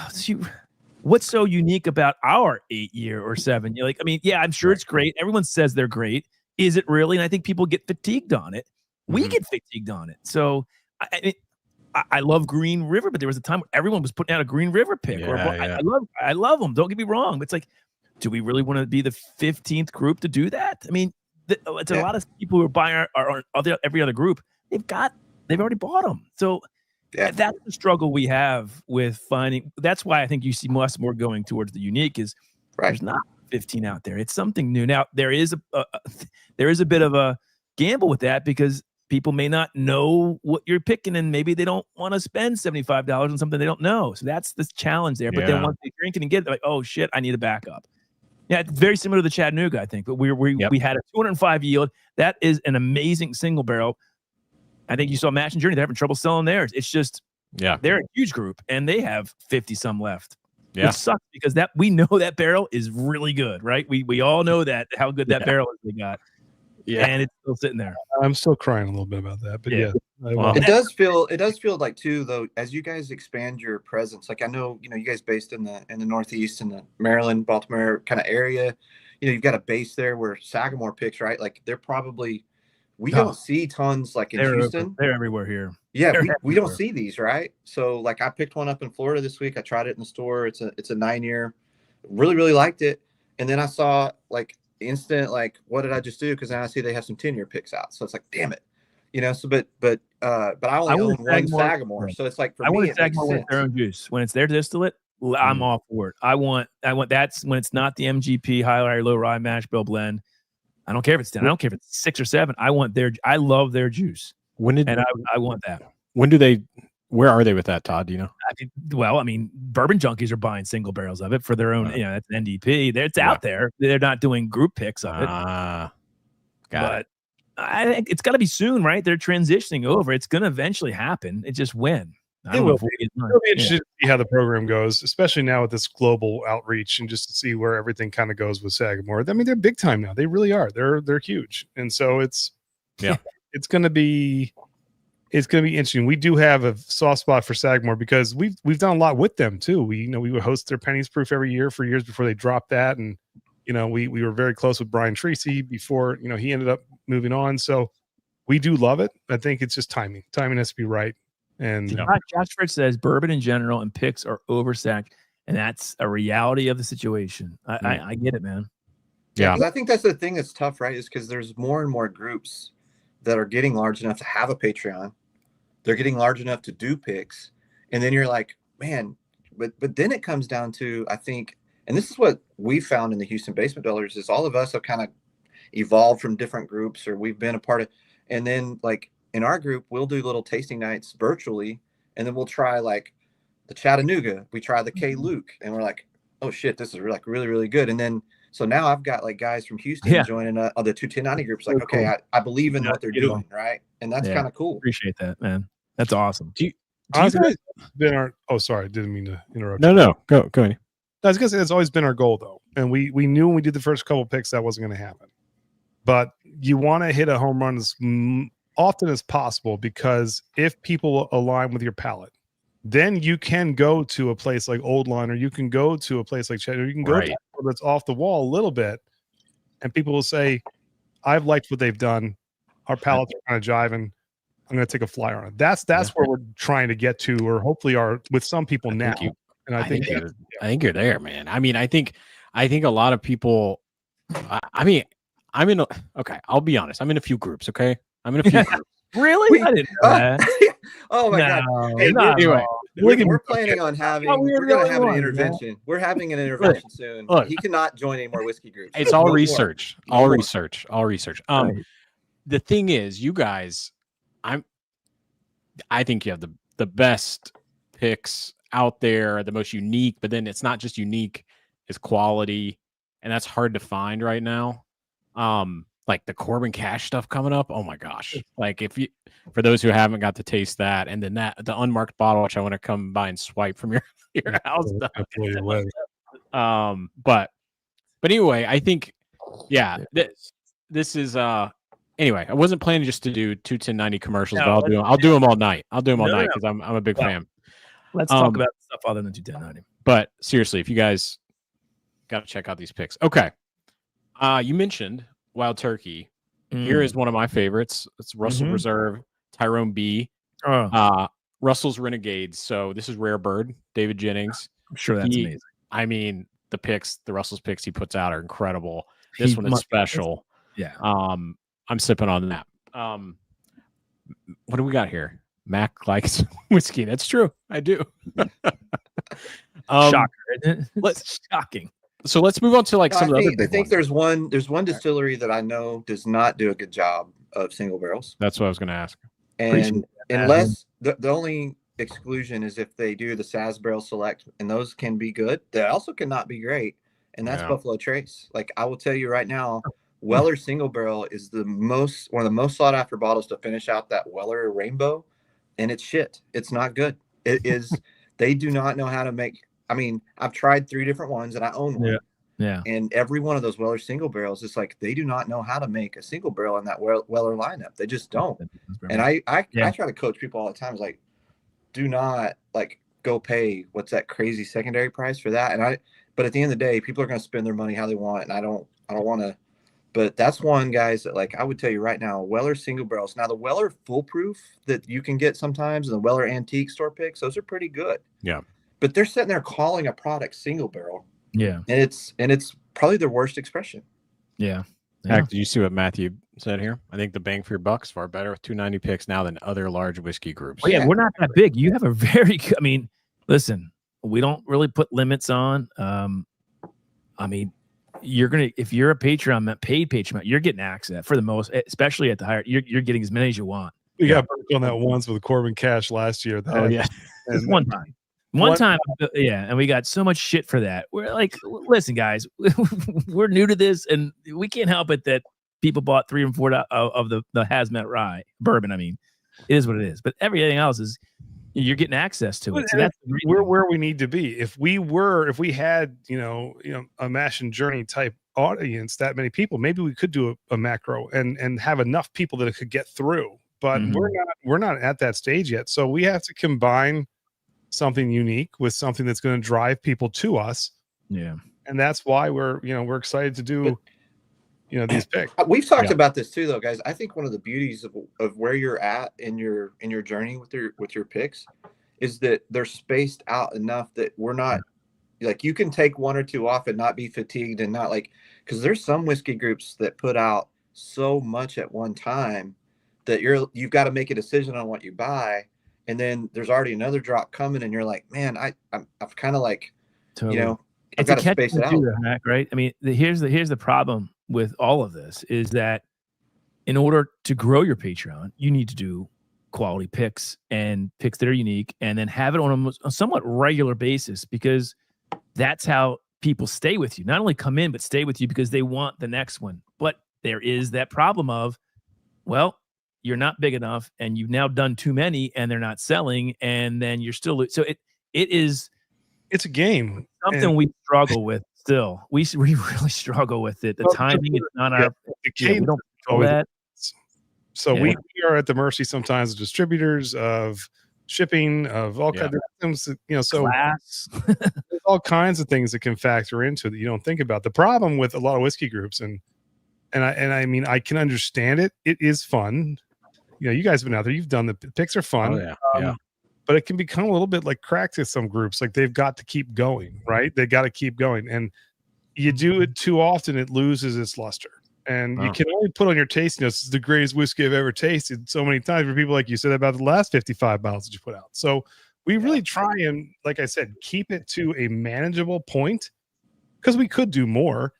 what's so unique about our 8-year or 7? You're like, I mean, yeah, I'm sure it's great. Everyone says they're great. Is it really? And I think people get fatigued on it. We get fatigued on it. So I love Green River, but there was a time where everyone was putting out a Green River pick. I love them. Don't get me wrong. It's like, do we really want to be the 15th group to do that? I mean, it's a lot of people who are buying our every other group. They've already bought them. So that's the struggle we have with finding. That's why I think you see much more going towards the unique. Is there's not 15 out there. It's something new. Now there is a bit of a gamble with that, because people may not know what you're picking, and maybe they don't want to spend $75 on something they don't know. So that's the challenge there. But then once they drink it and get it, they're like, oh shit, I need a backup. Yeah, it's very similar to the Chattanooga, I think. But we had a 205 yield. That is an amazing single barrel. I think you saw Mash and Journey. They're having trouble selling theirs. It's just they're a huge group, and they have 50 some left. Yeah, it sucks because we know that barrel is really good, right? We all know that how good that barrel is they got. Yeah, and it's still sitting there. I'm still crying a little bit about that, but it does feel like too, though, as you guys expand your presence. Like I know, you guys based in the Northeast, in the Maryland, Baltimore kind of area. You've got a base there where Sagamore picks, right? Like they're probably we don't see tons like in Houston. They're everywhere here. Yeah, we don't see these, right? So like I picked one up in Florida this week. I tried it in the store. It's a 9-year. Really, really liked it. And then I saw like instant, like, what did I just do? Because now I see they have some 10-year picks out. So it's like, damn it. So but I only own one Sagamore. So it's like, for me, it makes Sagamore with sense. their own juice. When it's their distillate, I'm all for it. I want that's when it's not the MGP high or low rye mash bill blend. I don't care if it's 10. I don't care if it's 6 or 7. I love their juice. I want that. Where are they with that, Todd? Do you know? I mean, bourbon junkies are buying single barrels of it for their own, that's an NDP. It's out there. They're not doing group picks of it. But I think it's got to be soon, right? They're transitioning over. It's going to eventually happen. It just when. It'll be interesting to see how the program goes, especially now with this global outreach, and just to see where everything kind of goes with Sagamore. I mean, they're big time now. They really are. They're huge, and so it's going to be interesting. We do have a soft spot for Sagamore because we've done a lot with them too. We would host their Pennies Proof every year for years before they dropped that, and we were very close with Brian Tracy before he ended up moving on. So we do love it. I think it's just timing. Timing has to be right. And Josh Fritz says bourbon in general and picks are overstacked, and that's a reality of the situation. I get it, man. Yeah, because I think that's the thing that's tough, right? Is because there's more and more groups that are getting large enough to have a Patreon. They're getting large enough to do picks, and then you're like, man. But then it comes down to, I think, and this is what we found in the Houston Basement Dwellers, is all of us have kind of evolved from different groups, or we've been a part of, and then like. In our group, we'll do little tasting nights virtually, and then we'll try like the Chattanooga. We try the K Luke, and we're like, oh shit, this is like really, really good. And then so now I've got like guys from Houston joining the 21090 groups. Like, okay, I believe in what they're doing, right? And that's kind of cool. Appreciate that, man. That's awesome. Sorry, didn't mean to interrupt. No, go ahead. I was gonna say it's always been our goal though, and we knew when we did the first couple picks that wasn't going to happen. But you want to hit a home run as often as possible, because if people align with your palate, then you can go to a place like Old Line, or you can go to a place like Chattanooga, or you can go to that's off the wall a little bit, and people will say, I've liked what they've done. Our palates are kind of jiving. I'm going to take a flyer on it. That's where we're trying to get to, or hopefully are with some people now. I think you're there, man. I mean, I think a lot of people. I'm in. I'll be honest. I'm in a few groups. Okay. I'm in a few groups. Really? I didn't know that. Oh my God. Hey, anyway, we're planning on having, we're going to have an intervention. Man. We're having an intervention soon. Look, he cannot join any more whiskey groups. It's all research. All research. The thing is, you guys, I think you have the best picks out there, the most unique, but then it's not just unique, it's quality, and that's hard to find right now. Like the Corbin Cash stuff coming up. Oh my gosh. Like for those who haven't got to taste that, and then the unmarked bottle, which I want to come by and swipe from your house. But anyway, I think, this is, anyway, I wasn't planning just to do 21090 commercials, but I'll do them all night. I'll do them all night because I'm a big fan. Let's talk about stuff other than 21090. But seriously, if you guys got to check out these picks. Okay. You mentioned Wild Turkey. Here is one of my favorites. It's Russell Reserve, Tyrone B. Russell's Renegades. So this is Rare Bird, David Jennings. I'm sure that's amazing. I mean, the Russell's picks he puts out are incredible. This one is special. Yeah. I'm sipping on that. What do we got here? Mac likes whiskey. That's true. I do. Shocker, isn't it? Shocking. So let's move on to some of the other big I think there's one distillery that I know does not do a good job of single barrels. That's what I was going to ask. And unless the only exclusion is if they do the Saz Barrel Select, and those can be good. They also cannot be great, and that's Buffalo Trace. Like I will tell you right now, Weller Single Barrel is one of the most sought after bottles to finish out that Weller Rainbow, and it's shit. It's not good. It is. They do not know how to make. I mean, I've tried 3 different ones, and I own one. Yeah. And every one of those Weller single barrels, it's like they do not know how to make a single barrel in that Weller lineup. They just don't. And I try to coach people all the time. It's like, do not go pay what's that crazy secondary price for that. But at the end of the day, people are going to spend their money how they want, and I don't want to. But that's one, guys, that I would tell you right now, Weller single barrels. Now the Weller foolproof that you can get sometimes, and the Weller antique store picks, those are pretty good. Yeah. But they're sitting there calling a product single barrel. Yeah. And it's probably their worst expression. Yeah. Heck, did you see what Matthew said here? I think the bang for your buck's far better with 290 picks now than other large whiskey groups. Well, yeah, we're not that big. You have a very good, I mean, listen, we don't really put limits on. I mean, if you're a Patreon, paid Patreon, you're getting access for the most, especially at the higher, you're getting as many as you want. We got burnt on that once with Corbin Cash last year. Just one time. One time, yeah, and we got so much shit for that. We're like, listen, guys, we're new to this, and we can't help it that people bought 3 and 4 of the hazmat rye bourbon. I mean, it is what it is. But everything else is you're getting access to it. So that's we're where we need to be. If we had a Mash and Journey type audience, that many people, maybe we could do a macro and have enough people that it could get through. But we're not at that stage yet. So we have to combine something unique with something that's going to drive people to us. Yeah. And that's why we're excited to do these picks. We've talked about this too, though, guys. I think one of the beauties of where you're at in your journey with your picks is that they're spaced out enough that we're not like, you can take 1 or 2 off and not be fatigued and not like, because there's some whiskey groups that put out so much at one time that you've got to make a decision on what you buy, and then there's already another drop coming, and you're like, man, I've kind of like, totally. I've got to space it out, right? I mean, here's the problem with all of this is that in order to grow your Patreon, you need to do quality picks and picks that are unique, and then have it on a somewhat regular basis, because that's how people stay with you. Not only come in, but stay with you because they want the next one. But there is that problem of, well, you're not big enough, and you've now done too many, and they're not selling, and then you're still so it's a game. Something we struggle with still. We really struggle with it. The timing is not our. We don't control that. So we are at the mercy sometimes of distributors, of shipping, of all kinds of things. So class. There's all kinds of things that can factor into that you don't think about. The problem with a lot of whiskey groups, and I mean, I can understand it. It is fun. You guys have been out there. You've done the picks are fun. But it can become a little bit like crack to some groups. Like they've got to keep going, right? They got to keep going. And you do it too often, it loses its luster. And you can only put on your taste notes, this is the greatest whiskey I've ever tasted, so many times for people like you said about the last 55 bottles that you put out. So we really try and, like I said, keep it to a manageable point, because we could do more.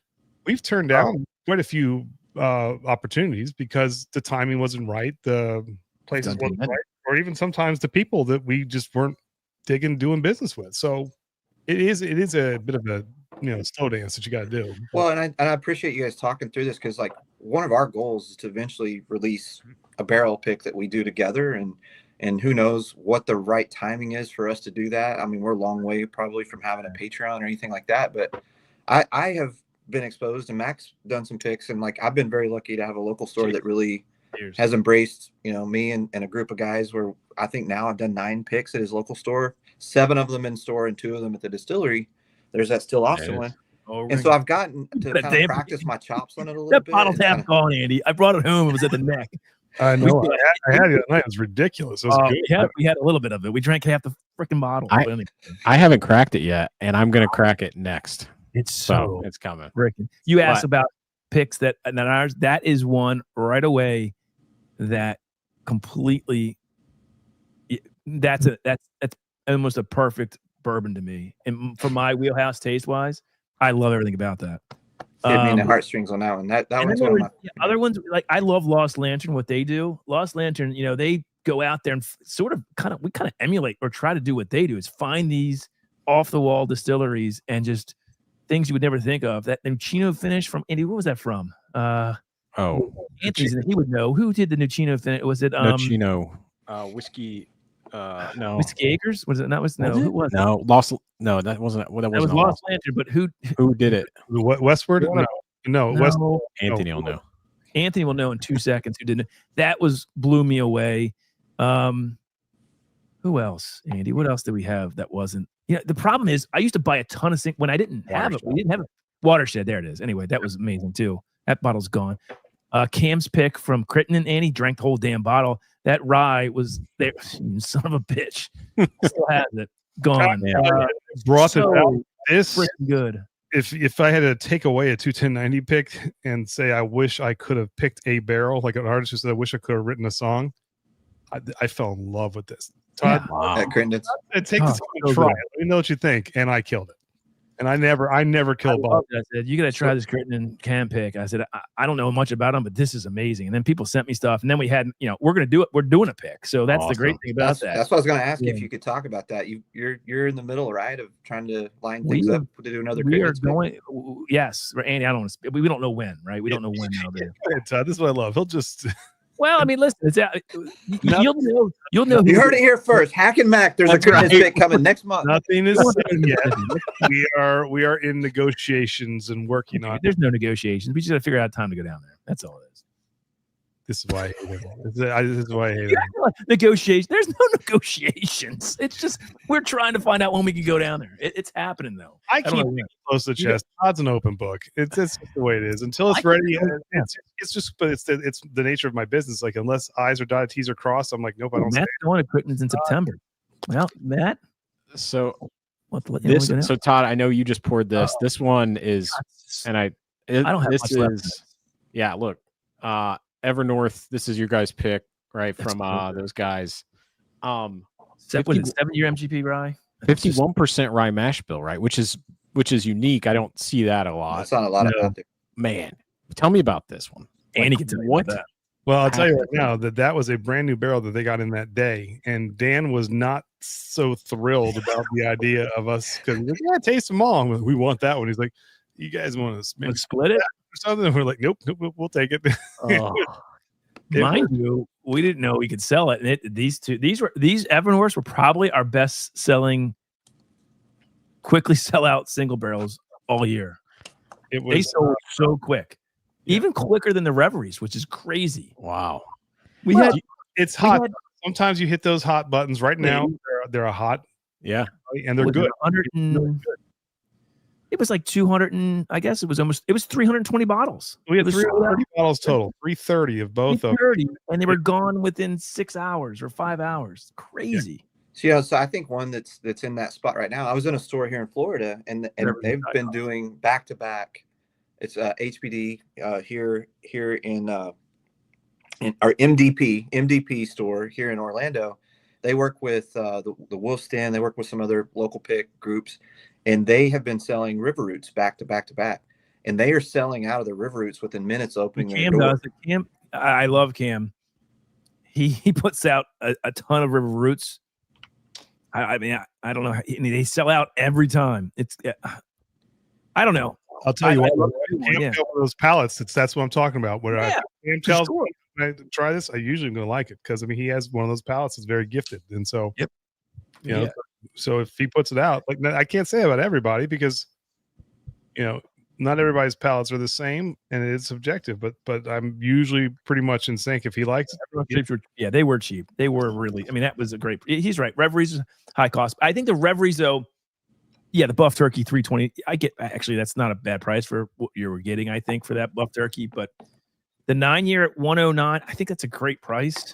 We've turned down quite a few opportunities because the timing wasn't right, the places wasn't right, or even sometimes the people that we just weren't digging doing business with. So it is a bit of a slow dance that you got to do. Well, and I appreciate you guys talking through this, because like one of our goals is to eventually release a barrel pick that we do together, and who knows what the right timing is for us to do that. I mean, we're a long way probably from having a Patreon or anything like that, but I have been exposed, and Mac's done some picks, and like I've been very lucky to have a local store that really has embraced me and a group of guys, where I think now I've done 9 picks at his local store, 7 of them in store and 2 of them at the distillery. There's that Still Austin one. And so I've gotten to kind of practice my chops on it a little bit. That bottle's half gone, Andy. I brought it home. It was at the neck. I know. I had it. It was ridiculous. It was good. We had a little bit of it. We drank half the freaking bottle. I haven't cracked it yet, and I'm going to crack it next. It's it's coming. You asked about picks that ours. That is one right away that completely. That's almost a perfect bourbon to me, and for my wheelhouse taste wise, I love everything about that. Hit me in the heartstrings on that one. That one's one of my other ones. Like I love Lost Lantern. What they do, Lost Lantern, they go out there and we kind of emulate or try to do what they do. Is find these off the wall distilleries and just things you would never think of. That Nucino finish from Andy. What was that from? Anthony's. He would know who did the Nucino finish. Was it Nucino whiskey? No, Whiskey Acres. Was it not? Who was it? No, Lost. No, that wasn't. Well, that was Lost Lantern. But who did it? Westward? No. West. Anthony will know. Anthony will know in 2 seconds who didn't. That blew me away. Who else, Andy? What else did we have that wasn't? The problem is I used to buy a ton of things when I didn't have it. We didn't have a Watershed. There it is. Anyway, that was amazing too. That bottle's gone. Cam's pick from Critton and Annie drank the whole damn bottle. That rye was there. You son of a bitch. Still has it. Gone. Brought it out. This freaking good. if I had to take away a 21090 pick and say I wish I could have picked a barrel, like an artist who said I wish I could have written a song, I fell in love with this. Todd, At Crittenden's. take this and try it. Let me know what you think, and I killed it. And I never killed ball. I said, you got to try this Crittenden can pick. I said, I don't know much about them, but this is amazing. And then people sent me stuff, and then we had, we're going to do it. We're doing a pick. So that's the great thing about that. That's what I was going to ask you if you could talk about that. You're in the middle, right, of trying to line things up to do another. We are going. Yes, Andy. I don't. We don't know when, right? We don't know when. Todd, this is what I love. He'll just. Well, I mean, listen, it's you'll know. You heard it here first. Hack and Mac. There's a Crittenden's pick coming next month. Nothing is said yet. We are in negotiations and working on. There's no negotiations. We just got to figure out time to go down there. That's all it is. This is why I hate it. This is why I hate it. Negotiation. There's no negotiations. It's just we're trying to find out when we can go down there. It's happening though. I keep it close to the chest. Todd's an open book. It's just the way it is. Until it's ready, it's just. But it's the nature of my business. Like unless I's are dotted, T's are crossed, I'm like, nope, I don't. Matt's going to Crittenden's in September. Well, Matt. So Todd, I know you just poured this. This one is, and I don't have much left. Yeah, look. Evernorth, this is your guys' pick, right? That's from those guys. 7-year MGP rye, 51% rye mash bill, right? Which is unique. I don't see that a lot. That's not a lot out there. Man, tell me about this one. Andy can tell you what that. Well, I'll tell you right now that was a brand new barrel that they got in that day, and Dan was not so thrilled about the idea of us because taste them all. We want that one. He's like, you guys want to split it? Something. We're like, nope, we'll take it. Mind you, we didn't know we could sell it. And these Evernorths were probably our best selling, quickly sell out single barrels all year. They sold so quick, even quicker than the Reveries, which is crazy. Wow. It's hot. Sometimes you hit those hot buttons. Right now, they're a hot. Yeah, and they're good. It was like 200 and I guess it was 320 bottles. We had 330 bottles total, 330 of both of them. And they were gone within 6 hours or 5 hours. Crazy. So I think one that's in that spot right now. I was in a store here in Florida and they've been doing back to back. It's HBD here in our MDP store here in Orlando. They work with the Wolf's Den. They work with some other local pick groups. And they have been selling River Roots back to back to back. And they are selling out of the River Roots within minutes opening their door. Does it. Cam, I love Cam. He puts out a ton of River Roots. I mean, I don't know. They sell out every time. I don't know. I'll tell you what. Cam got one of those pallets. That's what I'm talking about. Where Cam tells me when I try this, I usually am going to like it because he has one of those pallets that's very gifted. And so, so if he puts it out, like I can't say about everybody because, not everybody's palates are the same and it's subjective, but I'm usually pretty much in sync if he likes it. Yeah, they were cheap. They were really, I mean, that was a great, he's right. Reveries, high cost. I think the Reveries though, the buff turkey 320, that's not a bad price for what you were getting, I think, for that buff turkey, but the 9-year at 109, I think that's a great price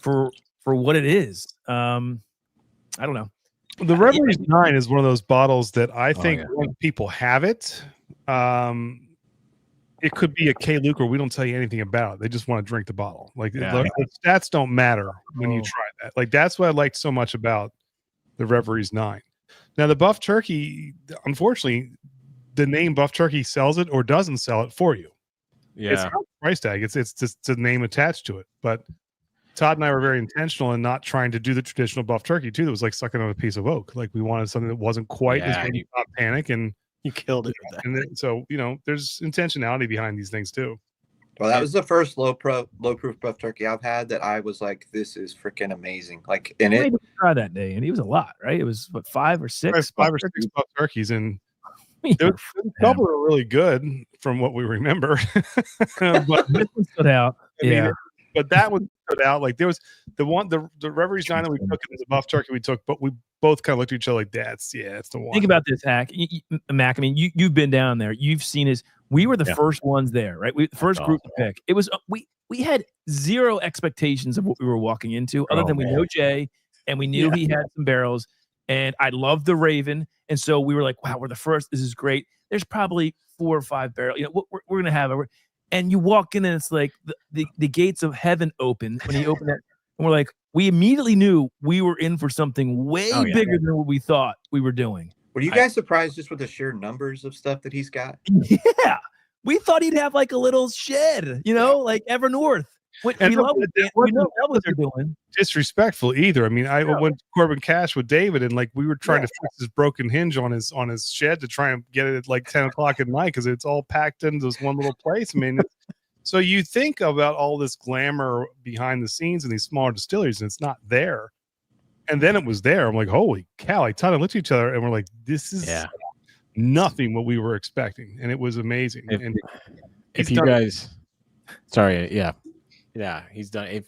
for what it is. I don't know. The Reveries 9 is one of those bottles that I think when people have it, it could be a K-Luke or we don't tell you anything about it. They just want to drink the bottle. Like the stats don't matter when you try that. Like that's what I liked so much about the Reveries 9. Now the Buff Turkey, unfortunately, the name Buff Turkey sells it or doesn't sell it for you. Yeah, it's not a price tag. It's just a name attached to it. But Todd and I were very intentional in not trying to do the traditional buff turkey too. That was like sucking on a piece of oak. Like we wanted something that wasn't quite as big as Panic, and you killed it. And then, so there's intentionality behind these things too. Well, that was the first low proof buff turkey I've had that I was like, this is freaking amazing. Like, and it try that day, and it was a lot, right? It was what 5 or 6 buff turkeys, and a couple are really good from what we remember. But this one stood out. But that one stood out. Like there was the Reveries 9 that we took as a buff turkey we took, but we both kind of looked at each other like, that's the one. Think about this, Mac. I mean, you've been down there. You've seen us. We were the first ones there, right? The first group to pick. It was we had zero expectations of what we were walking into, other than we know Jay and we knew he had some barrels. and I love the Raven. And so we were like, wow, we're the first. This is great. There's probably 4 or 5 barrels. You know, we're going to have it. And you walk in and it's like the gates of heaven open when you open that. And we're like, we immediately knew we were in for something way bigger than what we thought we were doing. Were you guys surprised just with the sheer numbers of stuff that he's got? Yeah. We thought he'd have like a little shed, you know, like Evernorth. We know what they're doing. Disrespectful either. I mean, I went to Corbin Cash with David, and like we were trying to fix his broken hinge on his shed to try and get it at like 10 o'clock at night because it's all packed into this one little place. I mean, so you think about all this glamour behind the scenes in these smaller distilleries, and it's not there. And then it was there. I'm like, holy cow! Like Todd and looked at each other, and we're like, this is nothing what we were expecting, and it was amazing. If you guys, sorry, yeah, he's done.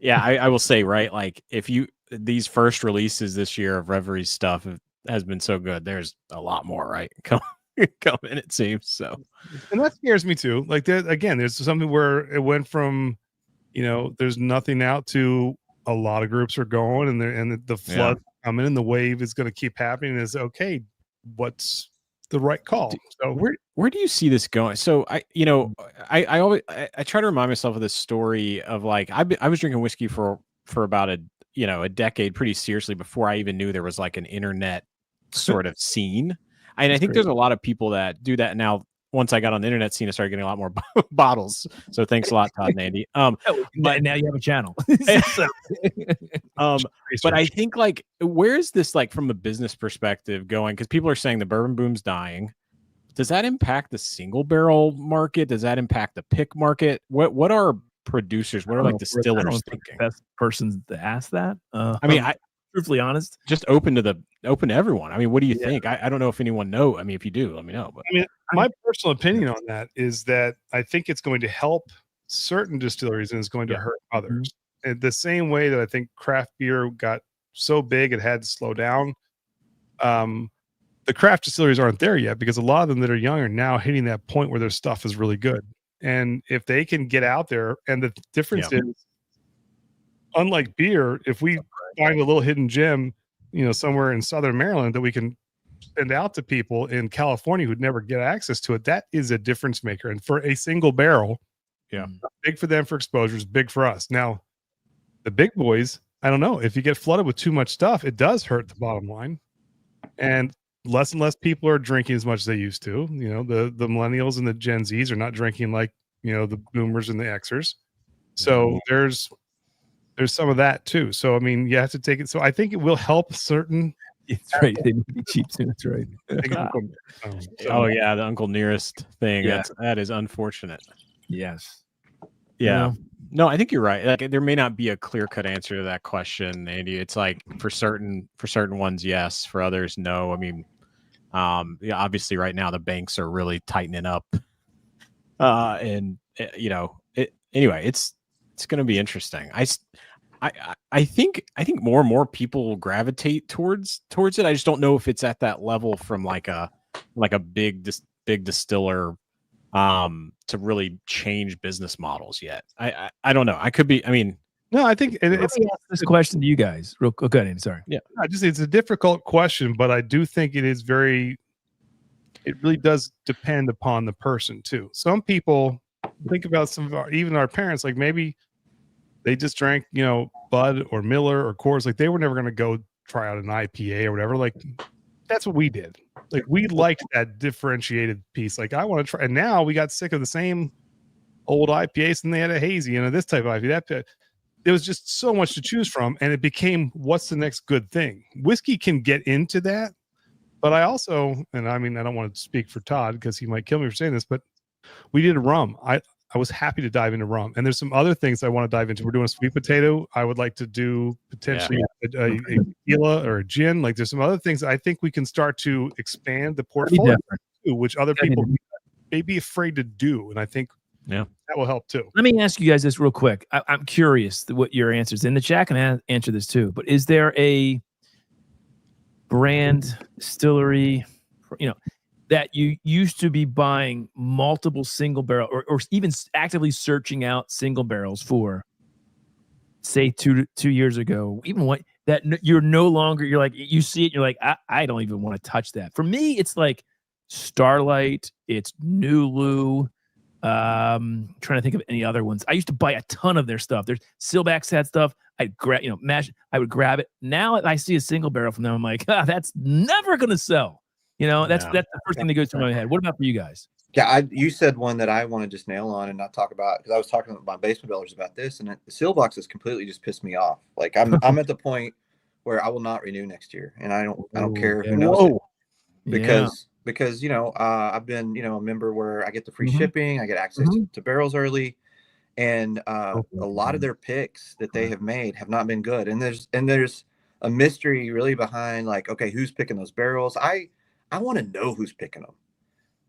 I will say, right, like if these first releases this year of Reverie stuff has been so good. There's a lot more, right? Coming, it seems so. And that scares me too. Like there's something where it went from, you know, there's nothing out to a lot of groups are going, and the flood coming, and the wave is going to keep happening. Is okay. What's the right call? So where do you see this going? So I always try to remind myself of this story of like I was drinking whiskey for about a decade pretty seriously before I even knew there was like an internet sort of scene. And I think there's a lot of people that do that now. Once I got on the internet scene, I started getting a lot more bottles. So thanks a lot, Todd and Andy. But now you have a channel. But I think like, where is this like from a business perspective going? Because people are saying the bourbon boom's dying. Does that impact the single barrel market? Does that impact the pick market? What are producers? What are like distillers thinking? Best person to ask that. I mean, truthfully honest, just open to everyone. I mean, what do you think? I don't know if anyone know. I mean, if you do, let me know. But I mean, my personal opinion on that is that I think it's going to help certain distilleries and it's going to hurt others. And the same way that I think craft beer got so big it had to slow down. The craft distilleries aren't there yet because a lot of them that are young are now hitting that point where their stuff is really good. And if they can get out there, and the difference is, unlike beer, if we find a little hidden gem, you know, somewhere in Southern Maryland that we can send out to people in California who'd never get access to it, that is a difference maker. And for a single barrel, big for them for exposures, big for us. Now, the big boys, I don't know, if you get flooded with too much stuff, it does hurt the bottom line. And less people are drinking as much as they used to. You know, the millennials and the Gen Zs are not drinking like, you know, the boomers and the Xers. So there's some of that too. So I mean, you have to take it. So I think it will help certain. It's right. They need to be cheap soon. That's right. The Uncle Nearest thing. Yeah. That is unfortunate. Yes. Yeah. No, I think you're right. Like there may not be a clear-cut answer to that question, Andy. It's like for certain ones, yes. For others, no. I mean, obviously right now the banks are really tightening up. Anyway, it's going to be interesting. I think more and more people will gravitate towards it. I just don't know if it's at that level from like a big distiller to really change business models yet. I don't know. I could be. I mean, no, I think it's this question to you guys. Real quick, Andy, sorry. Yeah, it's a difficult question, but I do think it is very. It really does depend upon the person too. Some people think about even our parents, like maybe they just drank, you know, Bud or Miller or Coors. Like they were never going to go try out an IPA or whatever. Like that's what we did. Like we liked that differentiated piece. Like I want to try. And now we got sick of the same old IPAs and they had a hazy, you know, this type of IPA. There was just so much to choose from. And it became, what's the next good thing? Whiskey can get into that. But I also, and I mean, I don't want to speak for Todd because he might kill me for saying this, but we did a rum. I was happy to dive into rum. And there's some other things I want to dive into. We're doing a sweet potato. I would like to do potentially a tequila or a gin. Like there's some other things I think we can start to expand the portfolio to, which other people may be afraid to do. And I think that will help too. Let me ask you guys this real quick. I'm curious what your answers in the chat can answer this too. But is there a brand, distillery, you know, that you used to be buying multiple single barrel or even actively searching out single barrels for say 2 years ago, even what that you're no longer, you're like, you see it, you're like, I don't even want to touch that. For me, it's like Starlight, it's Nulu. Trying to think of any other ones. I used to buy a ton of their stuff. There's Silvax had stuff. I'd grab, I would grab it. Now I see a single barrel from them. I'm like, that's never gonna sell. That's the first thing that goes through my head. What about for you guys? Yeah, you said one that I want to just nail on and not talk about, because I was talking with my basement builders about this, and the Silvax has completely just pissed me off. Like I'm at the point where I will not renew next year, and I don't care who knows it, because I've been a member where I get the free shipping, I get access to barrels early, and a lot of their picks that they have made have not been good, and there's a mystery really behind, like, okay, who's picking those barrels? I want to know who's picking them.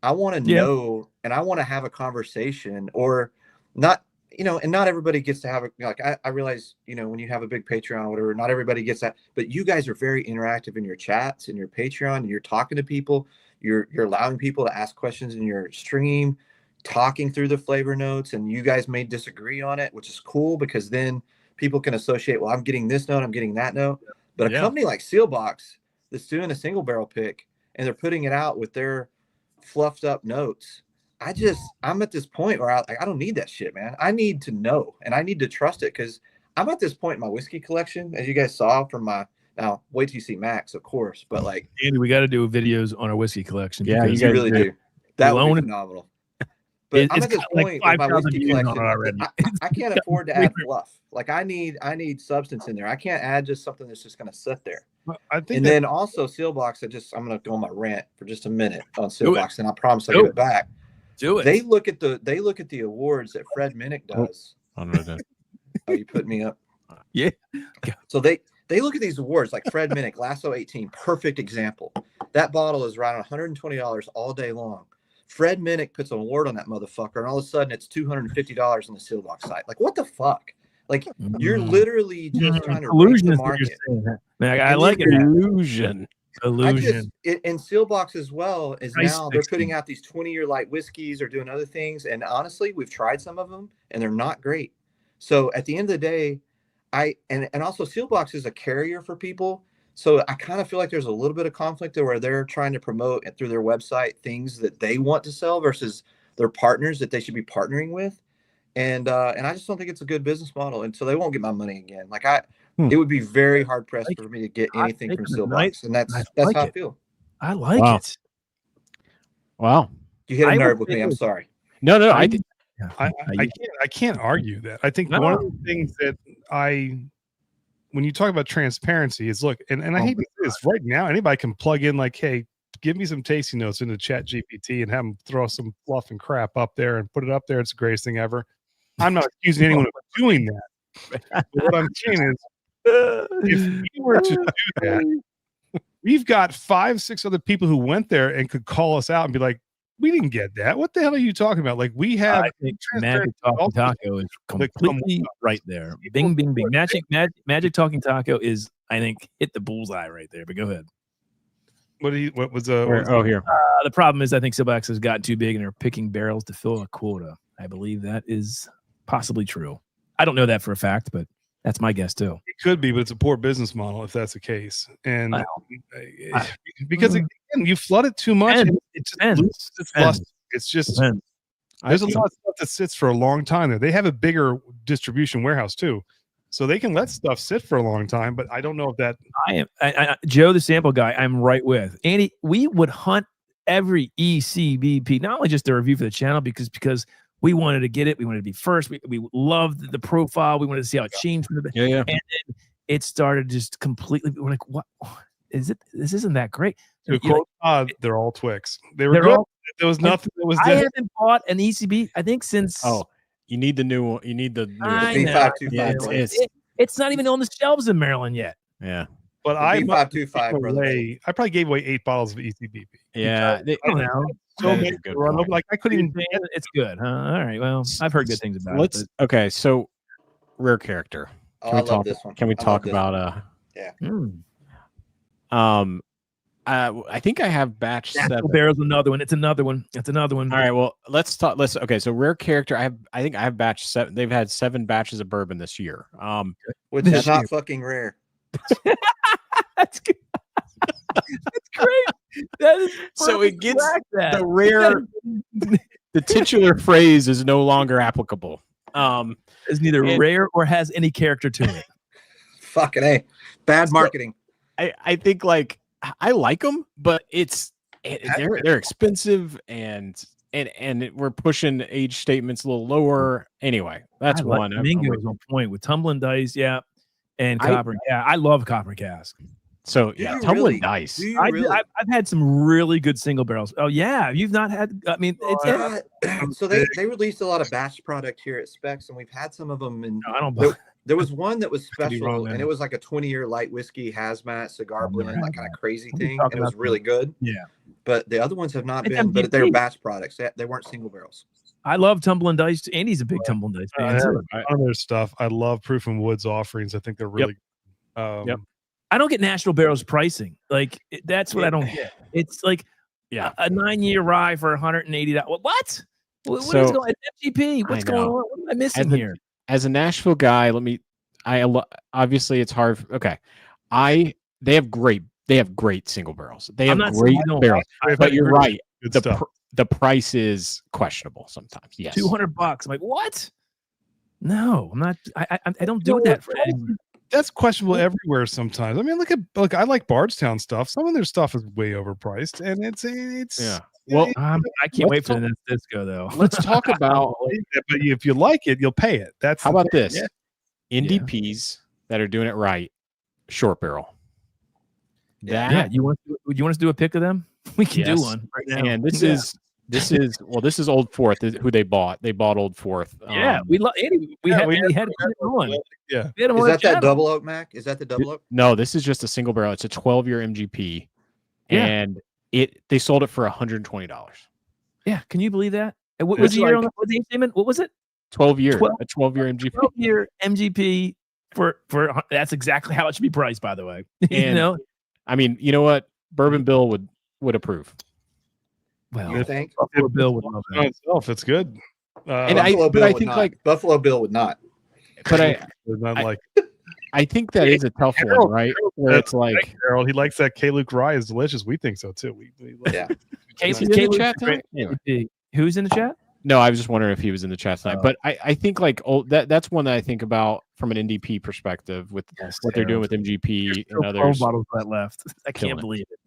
I want to know, and I want to have a conversation, or not, and not everybody gets to have I realize, when you have a big Patreon or whatever, not everybody gets that, but you guys are very interactive in your chats and your Patreon, and you're talking to people, you're allowing people to ask questions in your stream, talking through the flavor notes, and you guys may disagree on it, which is cool, because then people can associate, well, I'm getting this note, I'm getting that note. But a company like Sealbox that's doing a single barrel pick, and they're putting it out with their fluffed up notes, I'm at this point where I don't need that shit, man. I need to know, and I need to trust it, because I'm at this point in my whiskey collection, as you guys saw from now wait till you see Max, of course, but like, Andy, we got to do videos on our whiskey collection. Yeah, you really do. That would be phenomenal. But I'm at this point with my whiskey collection, I can't afford to add fluff. Like, I need substance in there. I can't add just something that's just going to sit there. Then also Sealbox, I'm going to go on my rant for just a minute on Sealbox, and I promise I'll give it back. Do it. They look at the awards that Fred Minnick does. Oh, you put me up. Yeah. So they look at these awards, like Fred Minnick, Lasso 18, perfect example. That bottle is around $120 all day long. Fred Minnick puts an award on that motherfucker, and all of a sudden it's $250 on the Sealbox site. Like, what the fuck? Like, you're literally just trying to reach the market. Man, I like it. Illusion. And Sealbox as well is now they're putting out these 20-year light whiskeys or doing other things. And honestly, we've tried some of them, and they're not great. So at the end of the day, and also Sealbox is a carrier for people. So I kind of feel like there's a little bit of conflict there, where they're trying to promote through their website things that they want to sell versus their partners that they should be partnering with. And I just don't think it's a good business model, and so they won't get my money again. Like, it would be very hard pressed for me to get anything from Sealbox, and that's how I feel. I like it. Wow, you hit a nerve with me. I'm sorry. No, I can't argue that. I think one of the things that when you talk about transparency is, look, and I hate to say this, right now anybody can plug in, like, hey, give me some tasting notes into Chat GPT and have them throw some fluff and crap up there and put it up there. It's the greatest thing ever. I'm not accusing anyone of doing that. But what I'm saying is, if we were to do that, we've got 5-6 other people who went there and could call us out and be like, we didn't get that. What the hell are you talking about? Like, we have. I think Magic Talking Taco is completely right there. Bing, bing, bing. Magic Talking Taco is, I think, hit the bullseye right there. But go ahead. What was here? The problem is, I think Silvax has gotten too big and they're picking barrels to fill a quota. I believe that is possibly true. I don't know that for a fact, but that's my guess too. It could be, but it's a poor business model if that's the case. And because again, you flood it too much, it's just there's a lot of stuff that sits for a long time there. They have a bigger distribution warehouse too, so they can let stuff sit for a long time. But I don't know if that. Joe, the sample guy, I'm right with Andy. We would hunt every ECBP, not only just the review for the channel, because we wanted to get it. We wanted to be first. We loved the profile. We wanted to see how it changed from the And then it started just completely. We're like, what is it? This isn't that great. To quote Todd, they're all Twix. They were good. There was nothing that was. I haven't bought an ECB, I think, since. Oh, you need the new one. You need the B525. It's not even on the shelves in Maryland yet. Yeah. But I probably gave away 8 bottles of ECBP. Yeah. I don't know. So like I couldn't even. It's good, huh? All right. Well, I've heard good things about it. Okay, so rare character. I love this one. Can we talk about Yeah. I think I have batch Natural 7. Barrel's another one. It's another one. It's another one. All right, well, let's talk. Okay, so rare character. I think I have batch 7. They've had 7 batches of bourbon this year. Which is not fucking rare. That's good. That's great. That is So it gets that. the rare. The titular phrase is no longer applicable. Is neither rare or has any character to it. Fucking A. Bad marketing. I think like I like them, but they're expensive and we're pushing age statements a little lower. Anyway, that's one. Mingo's on point with tumbling dice, yeah, and copper. I love copper cask. So yeah, tumbling dice. I've had some really good single barrels. Oh yeah, you've not had. I mean, so they released a lot of batch product here at Specs, and we've had some of them. And I don't. There was one that was special, and it was like a 20-year light whiskey hazmat cigar blend, like kind of crazy thing, and it was really good. Yeah, but the other ones have not been. But they were batch products. They weren't single barrels. I love tumbling dice. Andy's a big tumbling dice fan. Other stuff. I love Proof and Woods offerings. I think they're really. Yep. I don't get National Barrels pricing. Like that's what I don't get. It's like a 9-year rye for $180. What? What is going on? FGP? What's going on? What am I missing here? As a Nashville guy, obviously it's hard. Okay. They have great single barrels. They have great barrels. But you're right. The price is questionable sometimes. Yes. $200. I'm like, what? No, I'm not. I don't do that for anyone. That's questionable everywhere sometimes. I mean, look, I like Bardstown stuff. Some of their stuff is way overpriced, and it's yeah. Well, I can't wait for the next disco though. Let's talk about. But if you like it, you'll pay it. How about this? Yeah. NDPs that are doing it right, short barrel. You want us to do a pick of them? We can do one right now. And this is Old Fourth who they bought. They bought Old Fourth. We love Andy. We had one. Yeah. Is that double oak, Mac? Is that the double oak? No, this is just a single barrel. It's a 12-year MGP, and they sold it for $120. Yeah, can you believe that? What was the year on the statement? What was it? 12 year. A 12-year MGP. 12-year MGP for that's exactly how it should be priced. By the way, and, I mean, you know what? Bourbon Bill would approve. Well, you think Buffalo Bill would love that. Itself, it's good. I think like Buffalo Bill would not. But I think that is a tough one, right? Where it's like Harold, he likes that K-Luke rye is delicious. We think so too. Casey's in the chat tonight? Anyway. Who's in the chat? No, I was just wondering if he was in the chat tonight. But I think like that's one that I think about from an NDP perspective with what they're doing with MGP and others. Bottles that left. I can't believe it.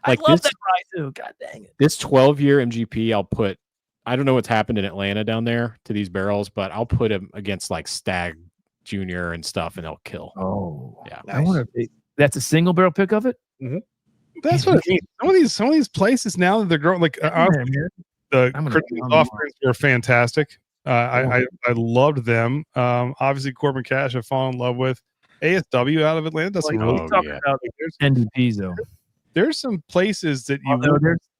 Like I love that rye too. God dang it. This 12-year MGP, I'll put. I don't know what's happened in Atlanta down there to these barrels, but I'll put them against like Stag Junior and stuff, and they'll kill. Oh, yeah. Nice. I wonder if that's a single barrel pick of it. Mm-hmm. That's what I mean. Some of these places now that they're growing, like the Christmas offerings were fantastic. I loved them. Obviously, Corbin Cash, I fall in love with. ASW out of Atlanta. That's about NDPs though. There's some places that you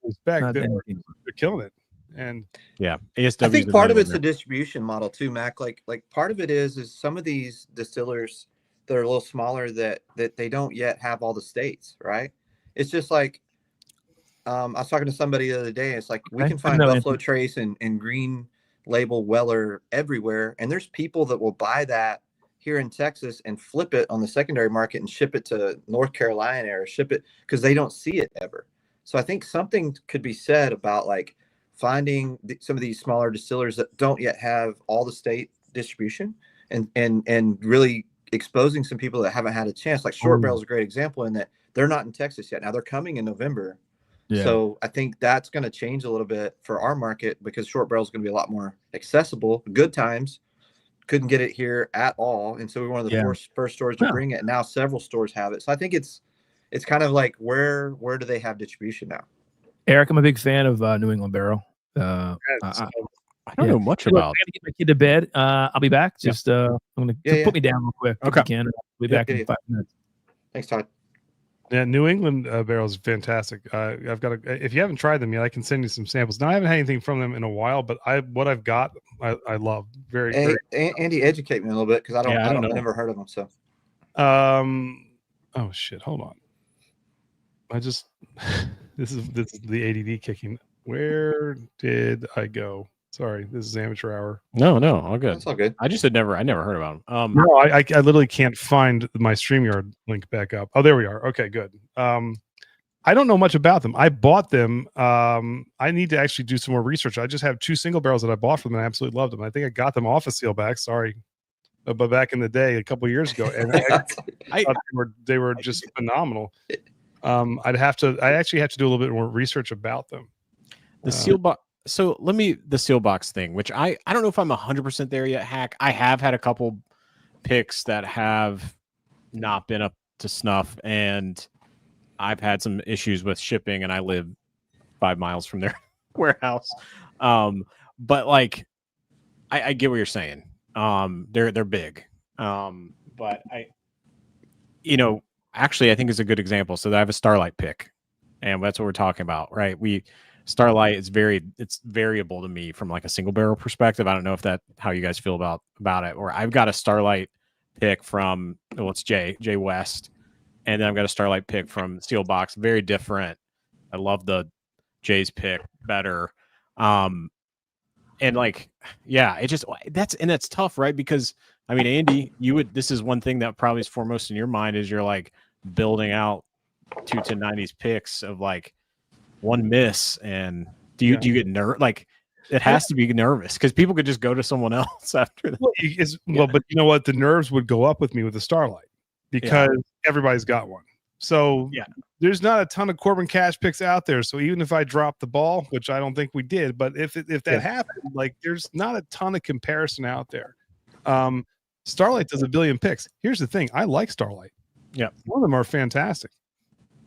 respect that they're killing it. And ASW. I think part of it's the distribution model too, Mac. Like part of it is some of these distillers that are a little smaller that they don't yet have all the states, right? It's just like I was talking to somebody the other day. It's like we can find Buffalo Trace and Green Label Weller everywhere, and there's people that will buy that here in Texas and flip it on the secondary market and ship it to North Carolina or ship it because they don't see it ever. So I think something could be said about like finding some of these smaller distillers that don't yet have all the state distribution and really exposing some people that haven't had a chance. Like Short Barrel is a great example in that they're not in Texas yet. Now they're coming in November. Yeah. So I think that's going to change a little bit for our market because Short Barrel is going to be a lot more accessible. Good Times couldn't get it here at all. And so we were one of the first stores to bring it. And now several stores have it. So I think it's kind of like where do they have distribution now? Eric, I'm a big fan of New England Barrel. I don't know much about. I got to get my kid to bed. I'll be back. Just I'm going to put me down real quick. Okay. If you can. I'll be back in 5 minutes. Thanks, Todd. Yeah, New England barrel is fantastic. I've got if you haven't tried them yet, I can send you some samples. Now I haven't had anything from them in a while, but what I've got, I love. Very. Andy, educate me a little bit because I don't know. I've never heard of them. So. Oh shit! Hold on. I just this is the ADD kicking. Where did I go? Sorry, this is amateur hour. No, all good. That's all good. I never heard about them. No, I literally can't find my StreamYard link back up. Oh, there we are. Okay, good. I don't know much about them. I bought them. I need to actually do some more research. I just have 2 single barrels that I bought from them, and I absolutely loved them. I think I got them off of Sealback. Sorry, but back in the day, a couple of years ago, and I thought they were just phenomenal. I actually have to do a little bit more research about them. The seal box. So the seal box thing, which I don't know if I'm 100% there yet. Hack. I have had a couple picks that have not been up to snuff, and I've had some issues with shipping, and I live 5 miles from their warehouse. But like, I get what you're saying. They're big. But actually, I think it's a good example. So I have a Starlight pick, and that's what we're talking about, right? Starlight is it's variable to me from like a single barrel perspective. I don't know if how you guys feel about it. Or I've got a Starlight pick from it's J West, and then I've got a Starlight pick from Steel Box. Very different. I love the Jay's pick better. And like, yeah, that's tough, right? Because I mean, Andy, this is one thing that probably is foremost in your mind is you're like building out 21090's picks of like one miss, and do you get nervous? Like, it has to be nervous because people could just go to someone else after that. But you know what? The nerves would go up with me with the Starlight because everybody's got one. So there's not a ton of Corbin Cash picks out there. So even if I drop the ball, which I don't think we did, but if that happened, like there's not a ton of comparison out there. Starlight does a billion picks. Here's the thing: I like Starlight. Yeah, some of them are fantastic,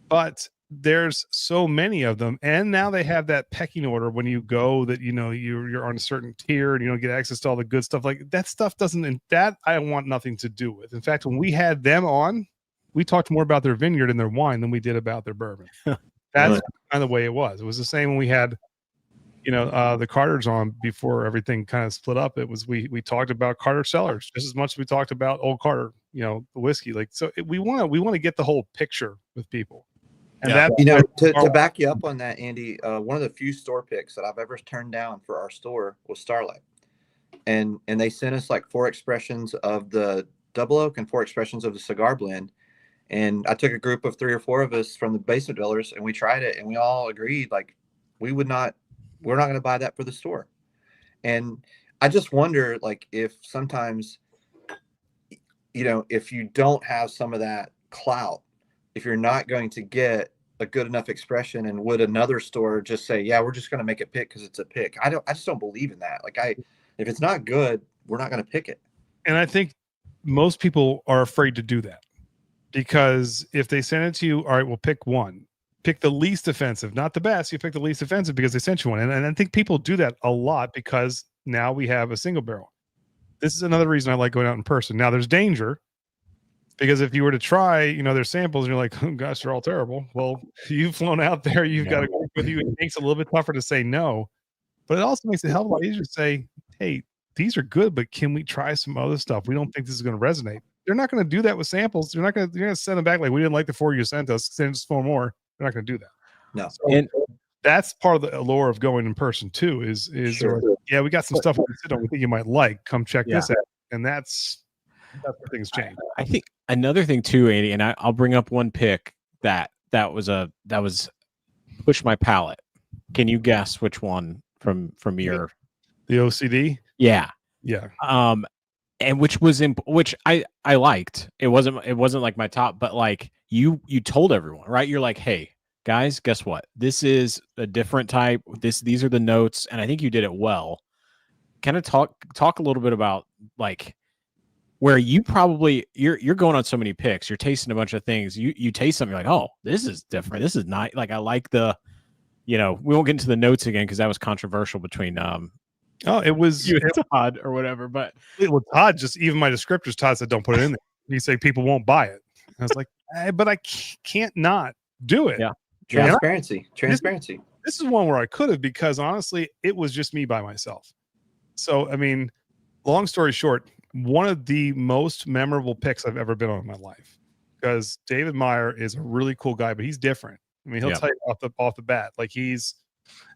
but there's so many of them, and now they have that pecking order when you go that you're on a certain tier and you don't get access to all the good stuff. Like that stuff I want nothing to do with. In fact, when we had them on, we talked more about their vineyard and their wine than we did about their bourbon. That's kind of the way it was. It was the same when we had the Carters on before everything kind of split up. It was we talked about Carter Cellars just as much as we talked about Old Carter, the whiskey. Like so, we want to get the whole picture with people. And to back you up on that, Andy, one of the few store picks that I've ever turned down for our store was Starlight, and they sent us like 4 expressions of the double oak and 4 expressions of the cigar blend, and I took a group of 3 or 4 of us from the basement dwellers, and we tried it, and we all agreed like we're not going to buy that for the store. And I just wonder like if sometimes if you don't have some of that clout, if you're not going to get a good enough expression, and would another store just say, yeah, we're just going to make a pick because it's a pick? I just don't believe in that. Like if it's not good, we're not going to pick it. And I think most people are afraid to do that because if they send it to you, all right, we'll pick one, pick the least offensive, not the best. You pick the least offensive because they sent you one. And I think people do that a lot because now we have a single barrel. This is another reason I like going out in person. Now there's danger, because if you were to try, their samples, and you're like, oh gosh, they're all terrible. Well, you've flown out there, you've got a group with you. It makes it a little bit tougher to say no, but it also makes it a hell of a lot easier to say, hey, these are good, but can we try some other stuff? We don't think this is going to resonate. They're not going to do that with samples. You're going to send them back like, we didn't like the 4 you sent us, send us 4 more. They're not going to do that. No. So, and that's part of the allure of going in person too, is sure. We got some stuff we think you might like. Come check this out. And that's where things change. I think another thing too, Andy, and I'll bring up one pick that was push my palate. Can you guess which one from your the OCD? Yeah. And which I liked. It wasn't like my top, but like you told everyone, right? You're like, hey guys, guess what? This is a different type. These are the notes, and I think you did it well. Kind of talk a little bit about like where you probably you're going on so many picks, you're tasting a bunch of things. You taste something like, oh, this is different. This is not like I like the, we won't get into the notes again because that was controversial between it was you and Todd or whatever. But Todd even my descriptors, Todd said don't put it in there. He said people won't buy it. I was like, but I can't not do it. Yeah, transparency. This is one where I could have, because honestly, it was just me by myself. So I mean, long story short, one of the most memorable picks I've ever been on in my life, because David Meyer is a really cool guy, but he's different. I mean, he'll tell you off the bat, like he's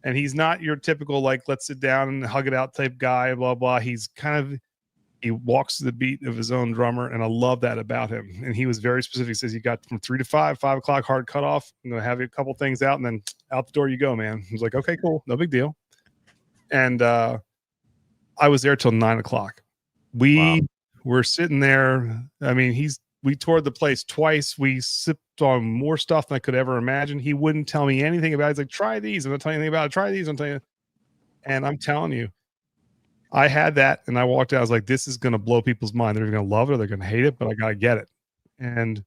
not your typical like let's sit down and hug it out type guy, blah blah. He walks to the beat of his own drummer, and I love that about him. And he was very specific. He says you got from 3 to 5 o'clock hard cutoff. I'm gonna have a couple things out, and then out the door you go, man. He was like, okay, cool, no big deal. And I was there till 9 o'clock. We were sitting there. I mean, we toured the place twice. We sipped on more stuff than I could ever imagine. He wouldn't tell me anything about it. He's like, try these. I'm not telling you anything about it. Try these. I'm telling you. And I'm telling you, I had that, and I walked out. I was like, this is going to blow people's mind. They're going to love it or they're going to hate it, but I got to get it. And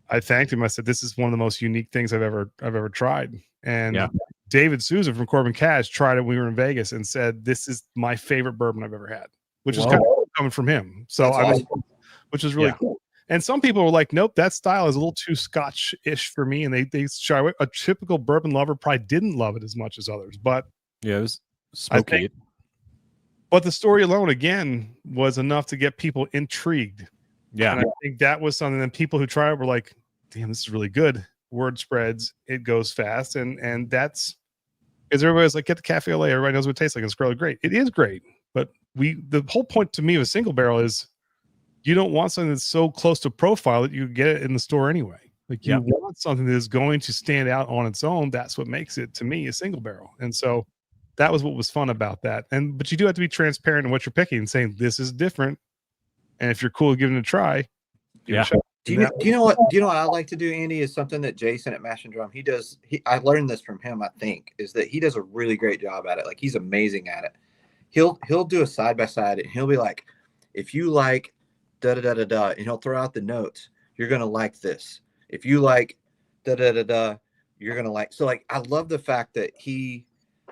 I thanked him. I said, this is one of the most unique things I've ever tried. And David Souza from Corbin Cash tried it when we were in Vegas and said, this is my favorite bourbon I've ever had, which is kind of coming from him. So which is really cool. And some people were like, nope, that style is a little too Scotch-ish for me. And they shy away. A typical bourbon lover probably didn't love it as much as others, but yeah, it was smoky. But the story alone, again, was enough to get people intrigued. Yeah. And I think that was something that people who try it were like, damn, this is really good. Word spreads, it goes fast. And that's because everybody's like, get the Cafe LA. Everybody knows what it tastes like. It's really great. It is great. But the whole point to me of a single barrel is you don't want something that's so close to profile that you get it in the store anyway. Like you want something that is going to stand out on its own. That's what makes it, to me, a single barrel. And so that was what was fun about that. But you do have to be transparent in what you're picking and saying this is different. And if you're cool giving it a try, do you know what I like to do, Andy, is something that Jason at Mash and Drum, I learned this from him, I think, is that he does a really great job at it. Like he's amazing at it. He'll do a side by side and he'll be like, if you like da da da da da, and he'll throw out the notes, you're gonna like this. If you like da da da da, you're gonna like. So like I love the fact that he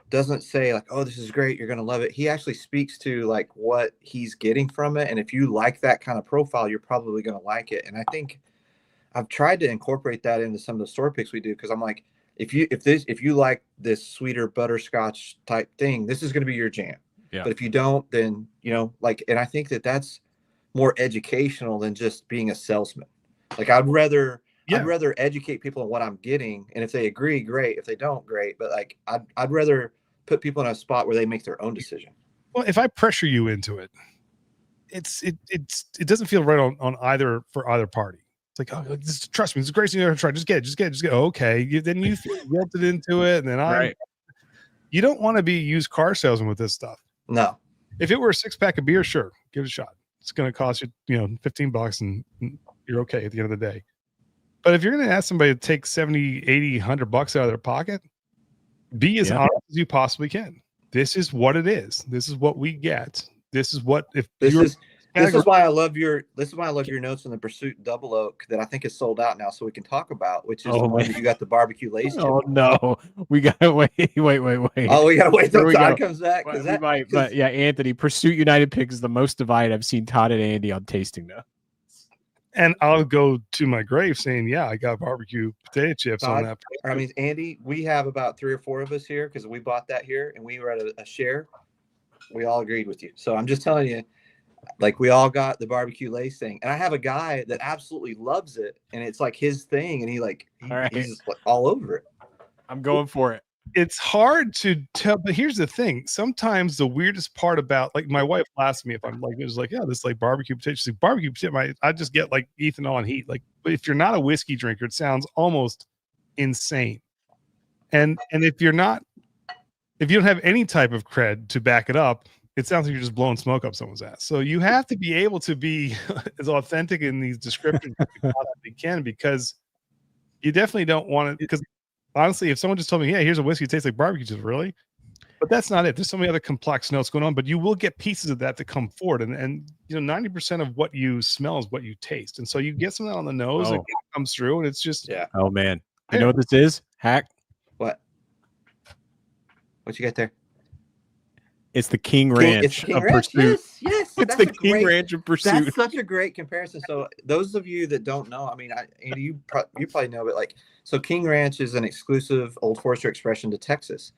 doesn't say like, oh, this is great, you're gonna love it. He actually speaks to like what he's getting from it, and if you like that kind of profile, you're probably gonna like it. And I think I've tried to incorporate that into some of the store picks we do, because I'm like, if you like this sweeter butterscotch type thing, this is gonna be your jam. Yeah. But if you don't, then like, and I think that that's more educational than just being a salesman. Like I'd rather educate people on what I'm getting, and if they agree, great. If they don't, great. But like I'd rather put people in a spot where they make their own decision. Well, if I pressure you into it, it doesn't feel right on either party. It's like, oh, trust me, it's a great thing you ever tried. Just get it. Okay, then you feel guilted into it, and then you don't want to be a used car salesman with this stuff. No. If it were a 6-pack of beer, sure, give it a shot. It's going to cost you, $15, and you're okay at the end of the day. But if you're going to ask somebody to take 70, 80, $100 out of their pocket, be as honest as you possibly can. This is what it is. This is what we get. This is what this is why I love your notes on the Pursuit Double Oak that I think is sold out now, so we can talk about, which is the one that you got the barbecue lace. Oh no, we gotta wait. Oh, we gotta wait till Todd comes back. But yeah, Anthony, Pursuit United Pick is the most divided I've seen Todd and Andy on tasting now. And I'll go to my grave saying, yeah, I got barbecue potato chips on that. I mean, Andy, we have about 3 or 4 of us here because we bought that here and we were at a share. We all agreed with you. So I'm just telling you, like, we all got the barbecue lace thing. And I have a guy that absolutely loves it, and it's like his thing, and he's just like all over it. I'm going for it. It's hard to tell, but here's the thing. Sometimes the weirdest part about, like, my wife laughs at me if I'm like, it was like, yeah, this like barbecue potato. She's like, barbecue potato, I just get like ethanol and heat. Like, but if you're not a whiskey drinker, it sounds almost insane. And if you don't have any type of cred to back it up, it sounds like you're just blowing smoke up someone's ass. So you have to be able to be as authentic in these descriptions as you can, because you definitely don't want it. Because honestly, if someone just told me, yeah, here's a whiskey that tastes like barbecue, just really, but that's not it. There's so many other complex notes going on, but you will get pieces of that to come forward. And 90% of what you smell is what you taste. And so you get some of that on the nose, and it comes through, and it's just, oh man, you know what this is? Hack. What you got there? It's the King Ranch of Pursuit. Yes. It's the King Ranch of Pursuit. That's such a great comparison. So those of you that don't know, I mean, Andy, you probably know, but like, so King Ranch is an exclusive Old Forester expression to Texas,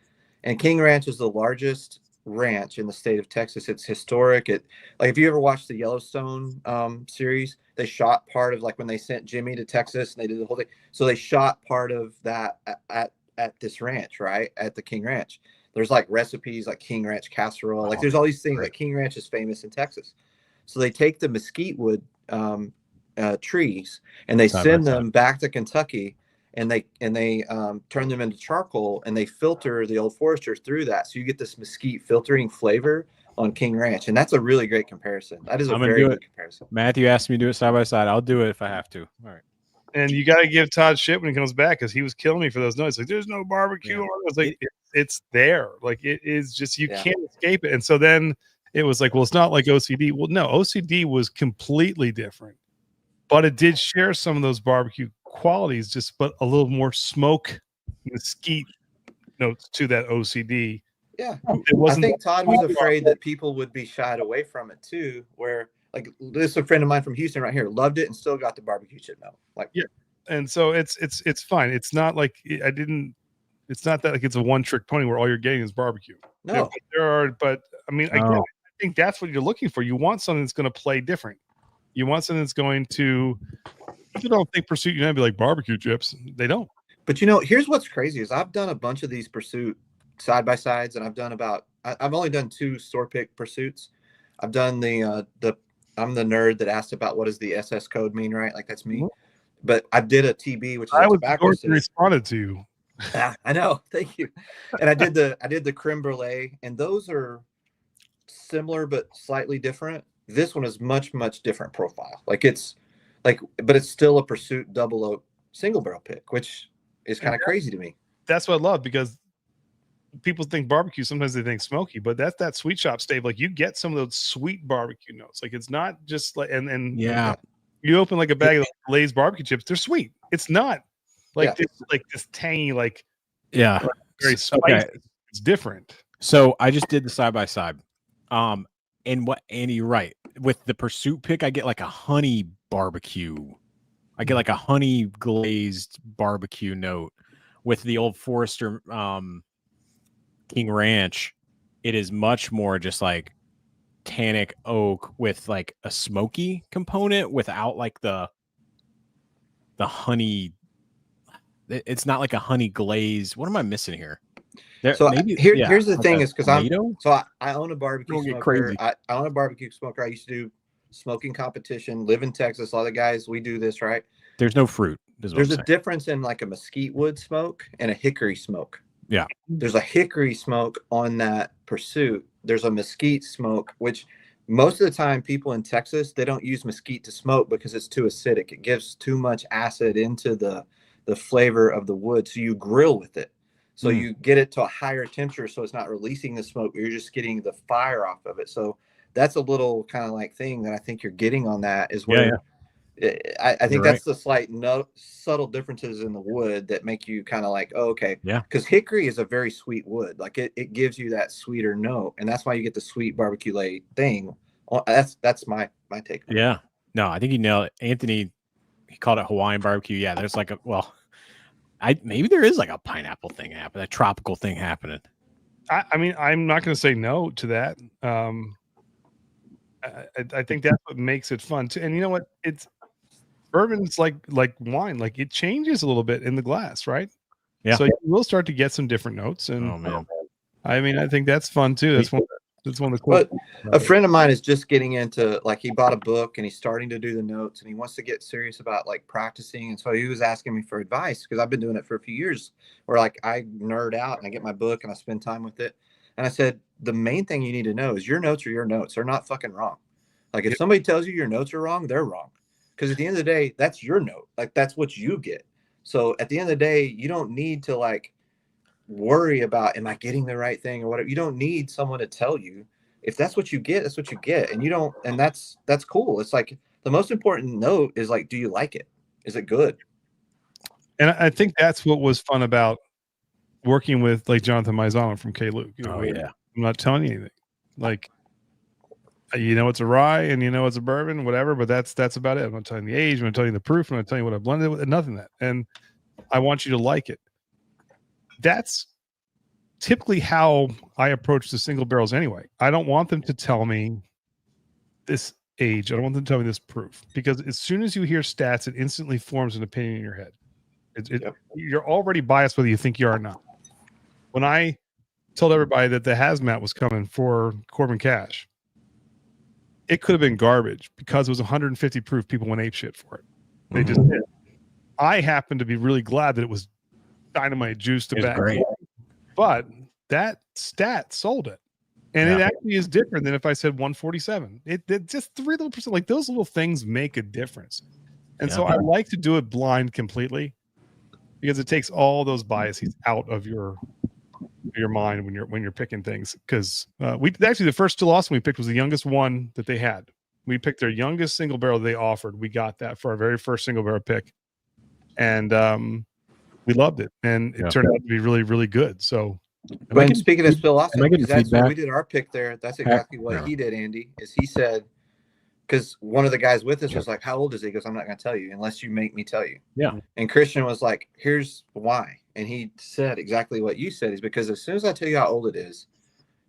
and King Ranch is the largest ranch in the state of Texas. It's historic. Like if you ever watched the Yellowstone series, they shot part of, like, when they sent Jimmy to Texas and they did the whole thing. So they shot part of that at this ranch, right? At the King Ranch. There's like recipes like King Ranch casserole. Like there's all these things. Like King Ranch is famous in Texas. So they take the mesquite wood trees and they send them back to Kentucky, and they turn them into charcoal, and they filter the Old Forester through that. So you get this mesquite filtering flavor on King Ranch. And that's a really great comparison. That is a very good comparison. Matthew asked me to do it side by side. I'll do it if I have to. All right. And you got to give Todd shit when he comes back, because he was killing me for those notes. Like, there's no barbecue. Yeah. I was like, it's there. Like, it is just, you can't escape it. And so then it was like, well, it's not like OCD. Well, no, OCD was completely different, but it did share some of those barbecue qualities, just but a little more smoke, mesquite notes to that OCD. Yeah, I think Todd was afraid that people would be shied away from it too. Where, like, this is a friend of mine from Houston right here, loved it and still got the barbecue chip note. Like, yeah, and so it's fine. It's not like it's not that like it's a one trick pony where all you're getting is barbecue. No, there are, but I mean, again, I think that's what you're looking for. You want something that's going to play different. You want something that's going to. People don't think Pursuit United be like barbecue chips. They don't. But here's what's crazy is I've done a bunch of these Pursuit side by sides, and I've done I've only done 2 store pick Pursuits. I've done I'm the nerd that asked about what does the SS code mean, right? Like, that's me. Mm-hmm. But I did a TB, which is I was responded to you. I know, thank you. And I did the creme brulee, and those are similar but slightly different. This one is much different profile. Like, it's like, but it's still a Pursuit double oak single barrel pick, which is kind of crazy to me. That's what I love, because people think barbecue, sometimes they think smoky, but that's that sweet shop stable. Like, you get some of those sweet barbecue notes. Like, it's not just like, and yeah, you open like a bag of Lay's barbecue chips, they're sweet. It's not like this tangy, like, very spicy. Okay. It's different. So I just did the side by side. And you're right. With the Pursuit pick, I get like a honey barbecue. I get like a honey glazed barbecue note. With the Old Forester King Ranch, it is much more just like tannic oak with like a smoky component without like the honey. It's not like a honey glaze. What am I missing here? Here's the thing is, because I own a barbecue smoker. I own a barbecue smoker. I used to do smoking competition, live in Texas. A lot of guys, we do this, right? There's no fruit. There's a difference in like a mesquite wood smoke and a hickory smoke. Yeah. There's a hickory smoke on that Pursuit. There's a mesquite smoke, which most of the time people in Texas, they don't use mesquite to smoke because it's too acidic. It gives too much acid into the flavor of the wood. So you grill with it. So you get it to a higher temperature, so it's not releasing the smoke, but you're just getting the fire off of it. So that's a little kind of like thing that I think you're getting on that is where I think that's the slight subtle differences in the wood that make you kind of like, oh, okay. Yeah. Because hickory is a very sweet wood. Like it gives you that sweeter note. And that's why you get the sweet barbecue lay thing. That's my take. Yeah. No, I think you nailed it. Anthony, he called it Hawaiian barbecue. Yeah, there's like maybe there is like a pineapple thing happening, a tropical thing happening. I mean, I'm not going to say no to that. I think that's what makes it fun too. And you know what? Bourbon's like wine. Like, it changes a little bit in the glass, right? Yeah. So you will start to get some different notes. And I mean, I think that's fun too. That's one of the cool. But a friend of mine is just getting into, like, he bought a book and he's starting to do the notes and he wants to get serious about like practicing. And so he was asking me for advice, because I've been doing it for a few years, where like I nerd out and I get my book and I spend time with it. And I said, the main thing you need to know is your notes are your notes. They're not fucking wrong. Like, if somebody tells you your notes are wrong, they're wrong. Because at the end of the day, that's your note. Like, that's what you get. So at the end of the day, you don't need to like worry about, am I getting the right thing or whatever. You don't need someone to tell you. If that's what you get, that's what you get. And you don't, and that's cool. It's like the most important note is like, do you like it? Is it good? And I think that's what was fun about working with like Jonathan Maizano from K. Luke. I'm not telling you anything. Like, it's a rye and it's a bourbon, whatever, but that's about it. I'm not telling you the age, I'm not telling you the proof, I'm not telling you what I blended with, nothing of that. And I want you to like it. That's typically how I approach the single barrels anyway. I don't want them to tell me this age. I don't want them to tell me this proof, because as soon as you hear stats, it instantly forms an opinion in your head. You're already biased whether you think you are or not. When I told everybody that the hazmat was coming for Corbin Cash, it could have been garbage because it was 150 proof. People went ape shit for it. They just did. I happen to be really glad that it was dynamite juice to back. Great. But that stat sold it. And it actually is different than if I said 147. It just 3 little percent, like those little things make a difference. And so I like to do it blind completely, because it takes all those biases out of your mind when you're picking things. Because we actually, the first still awesome we picked was the youngest one that they had. We picked their youngest single barrel they offered. We got that for our very first single barrel pick, and we loved it, and it turned out to be really, really good. So, when speaking of still awesome, that's when we feedback? did our pick there. That's exactly what he did, Andy. Is he said, because one of the guys with us was like, "How old is he?" He goes, "I'm not going to tell you unless you make me tell you." Yeah. And Christian was like, "Here's why," and he said exactly what you said. Is because as soon as I tell you how old it is,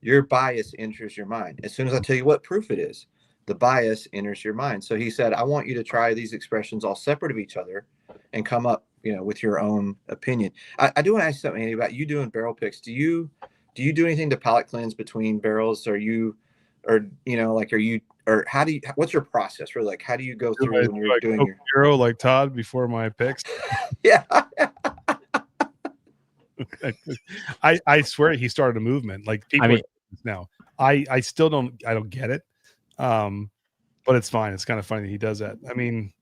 your bias enters your mind. As soon as I tell you what proof it is, the bias enters your mind. So he said, "I want you to try these expressions all separate of each other, and come up, with your own opinion." I do want to ask something, Andy, about you doing barrel picks. Do you do anything to palate cleanse between barrels? Are you what's your process? Really, like, how do you go through when you're doing your hero like Todd before my picks? Yeah. I swear he started a movement. Like, people now. I still don't get it. But it's fine. It's kind of funny that he does that. I mean,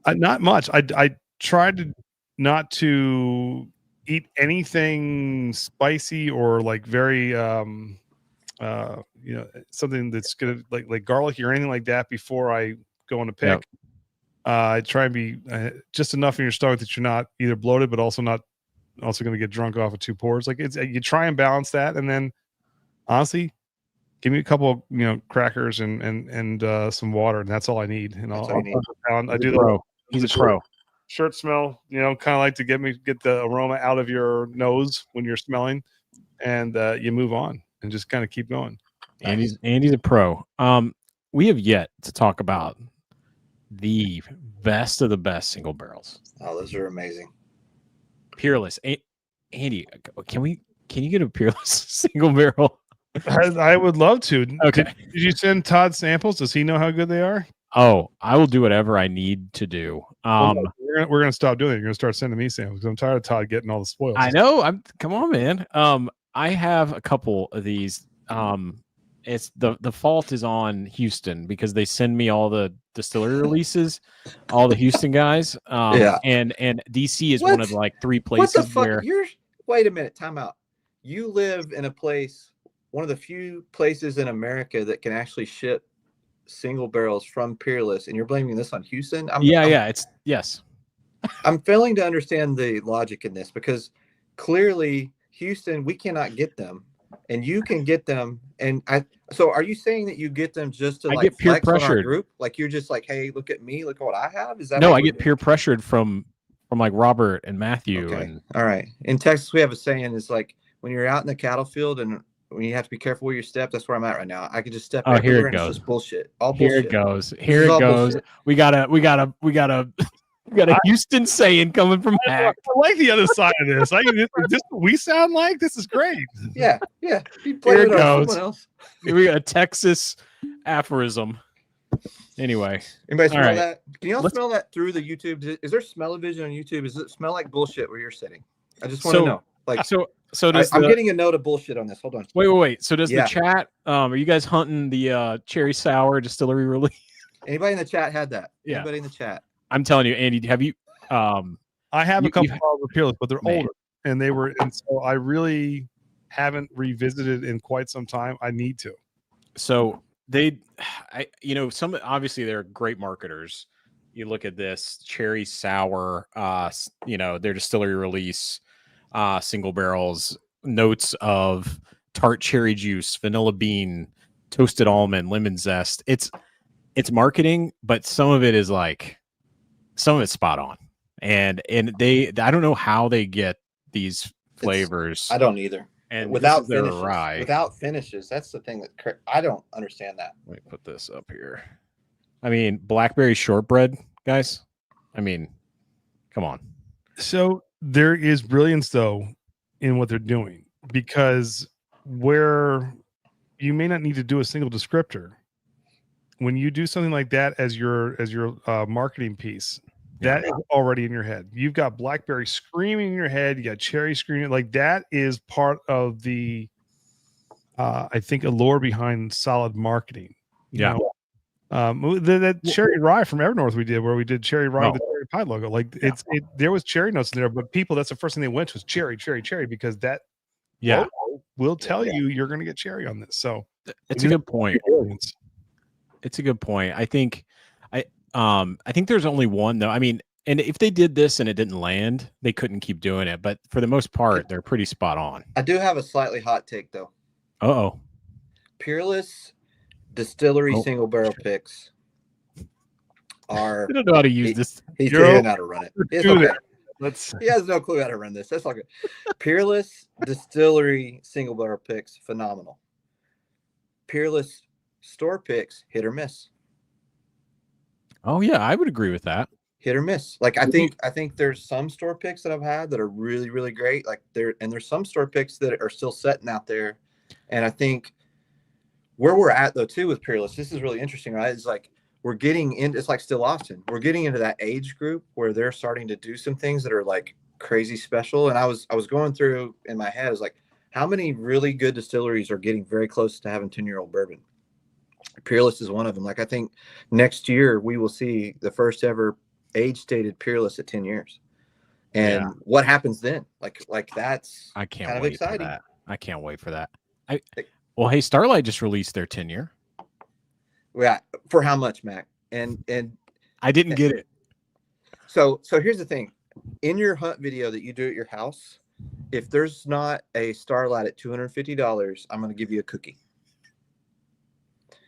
not much. I tried not to eat anything spicy or like very something that's gonna like garlic or anything like that before I go on a pick. Yep. I try and be just enough in your stomach that you're not either bloated, but also not going to get drunk off of 2 pours. Like, it's you try and balance that, and then honestly, give me a couple crackers and some water, and that's all I need. And I do the He's a pro. Shirt smell, kind of like to get the aroma out of your nose when you're smelling, and you move on and just kind of keep going. Andy's a pro. We have yet to talk about the best of the best single barrels. Oh, those are amazing. Peerless. Andy, can you get a Peerless single barrel? I would love to. Okay. Did you send Todd samples? Does he know how good they are? Oh, I will do whatever I need to do. We're gonna stop doing it. You're gonna start sending me samples because I'm tired of Todd getting all the spoils. I know. Come on, man. I have a couple of these. It's the fault is on Houston because they send me all the distillery releases, all the Houston guys. And DC is one of like 3 places what the fuck? where wait a minute, time out. You live in a place, one of the few places in America that can actually ship single barrels from Peerless, and you're blaming this on Houston? Yes. I'm failing to understand the logic in this, because clearly Houston, we cannot get them, and you can get them. And so are you saying that you get them just to get peer flex on our pressured group? Like, you're just like, hey, look at me, look at what I have? Is that no? I get peer pressured from like Robert and Matthew. Okay. And all right. In Texas, we have a saying, is like, when you're out in the cattle field and when you have to be careful where you step, that's where I'm at right now. I could just step here it and goes. it's just bullshit. All bullshit. Here it goes. Bullshit. We got a Houston saying coming from Hack. I like the other side of this. Is this what we sound like? This is great. Yeah. Here it goes. We got a Texas aphorism. Anyway. Anybody smell that? Can y'all smell that through the YouTube? Is there smell-o-vision on YouTube? Does it smell like bullshit where you're sitting? I just want to know. Like, I'm getting a note of bullshit on this. Hold on. Wait. So does the chat? Are you guys hunting the cherry sour distillery release? Anybody in the chat had that? Yeah. Anybody in the chat? I'm telling you, Andy. Have you? I have a couple of Peerless, but they're older, and so I really haven't revisited in quite some time. I need to. So some obviously they're great marketers. You look at this cherry sour, their distillery release. Single barrels, notes of tart cherry juice, vanilla bean, toasted almond, lemon zest. It's marketing, but some of it's spot on. And I don't know how they get these flavors. I don't either. And without their finishes. rye. Without finishes. That's the thing that I don't understand that. Let me put this up here. I mean, blackberry shortbread, guys. I mean, come on. So there is brilliance though in what they're doing, because where you may not need to do a single descriptor, when you do something like that as your marketing piece, that is already in your head. You've got blackberry screaming in your head. You got cherry screaming. Like that is part of the, I think, allure behind solid marketing. You know? That cherry rye from Evernorth we did, where we did cherry rye with the cherry pie logo. Like there was cherry notes in there, but people, that's the first thing they went to was cherry, because that logo will tell you you're going to get cherry on this. So it's a good point. It's a good point. I think there's only one though. I mean, and if they did this and it didn't land, they couldn't keep doing it. But for the most part, they're pretty spot on. I do have a slightly hot take though. Uh-oh. Peerless Distillery single barrel picks are. I don't know how to use this. He's figuring out how to run it. It's okay. He has no clue how to run this. That's all good. Peerless Distillery single barrel picks, phenomenal. Peerless store picks, hit or miss. Oh yeah, I would agree with that. Hit or miss. Like I think there's some store picks that I've had that are really, really great. Like there's some store picks that are still sitting out there. And I think where we're at though too with Peerless, this is really interesting, right? It's like we're getting in, it's like Still Austin. We're getting into that age group where they're starting to do some things that are like crazy special. And I was going through in my head, I was like, how many really good distilleries are getting very close to having 10-year-old bourbon? Peerless is one of them. Like I think next year we will see the first ever age stated Peerless at 10 years. And what happens then? Like that's I can't kind of wait exciting. for that. I can't wait for that. Well, hey, Starlight just released their 10-year. Yeah, for how much, Mac? And I didn't get it. So here's the thing. In your hunt video that you do at your house, if there's not a Starlight at $250, I'm going to give you a cookie.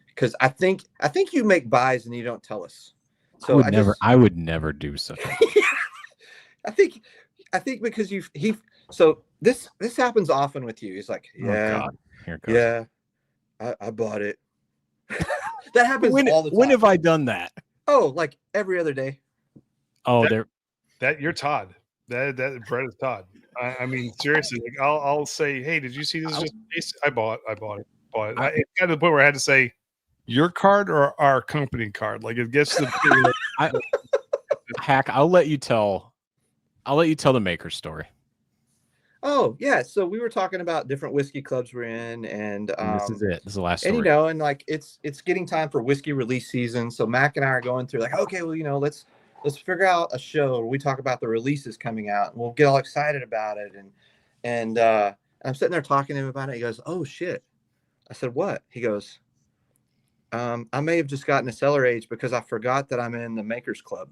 Because I think you make buys and you don't tell us. So I would never do such a thing. I think because so this happens often with you. It's like, I bought it. That happens all the time. When have I done that? Oh, like every other day. Oh, that you're Todd. That Brett is Todd. I mean, seriously, like I'll say, hey, did you see this? I bought it. It got to the point where I had to say, your card or our company card? Like it gets to the Hack. I'll let you tell the maker's story. Oh yeah, so we were talking about different whiskey clubs we're in, and this is it. This is the last story. And and like it's getting time for whiskey release season. So Mac and I are going through like, okay, well, let's figure out a show where we talk about the releases coming out, and we'll get all excited about it. And I'm sitting there talking to him about it. He goes, "Oh shit!" I said, "What?" He goes, "I may have just gotten a cellar age because I forgot that I'm in the Makers Club."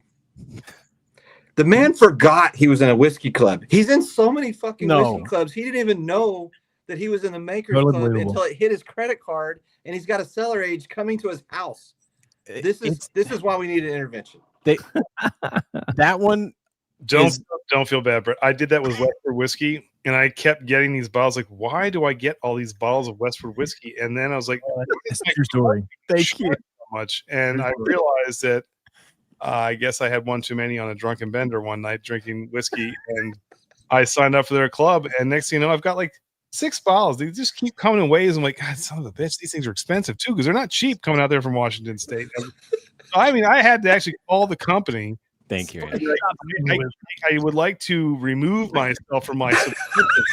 The man forgot he was in a whiskey club. He's in so many fucking whiskey clubs. He didn't even know that he was in the Makers Club until it hit his credit card, and he's got a cellar age coming to his house. This is why we need an intervention. That one. Don't feel bad, Brett. I did that with Westford whiskey, and I kept getting these bottles. Like, why do I get all these bottles of Westford whiskey? And then I was like, "That's your story." Thank you so much. And I realized that. I guess I had one too many on a drunken bender one night drinking whiskey, and I signed up for their club. And next thing you know, I've got like 6 bottles. They just keep coming in waves. I'm like, God, son of a bitch, these things are expensive too, because they're not cheap coming out there from Washington State. I mean, I had to actually call the company. Thank you. I would like to remove myself from my subscription.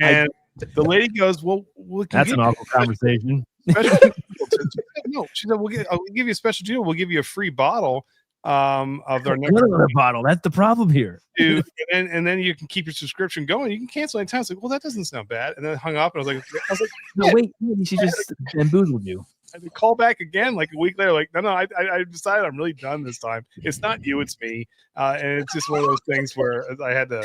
And the lady goes, well that's an awkward conversation. No, she said, I'll give you a special deal. We'll give you a free bottle of their another bottle. That's the problem here. Dude, and then you can keep your subscription going. You can cancel anytime. It's like, well, that doesn't sound bad. And then I hung up and I was like, no, wait, she just bamboozled you. I had to call back again like a week later. Like, no, I decided I'm really done this time. It's not you, it's me. And it's just one of those things where I had to.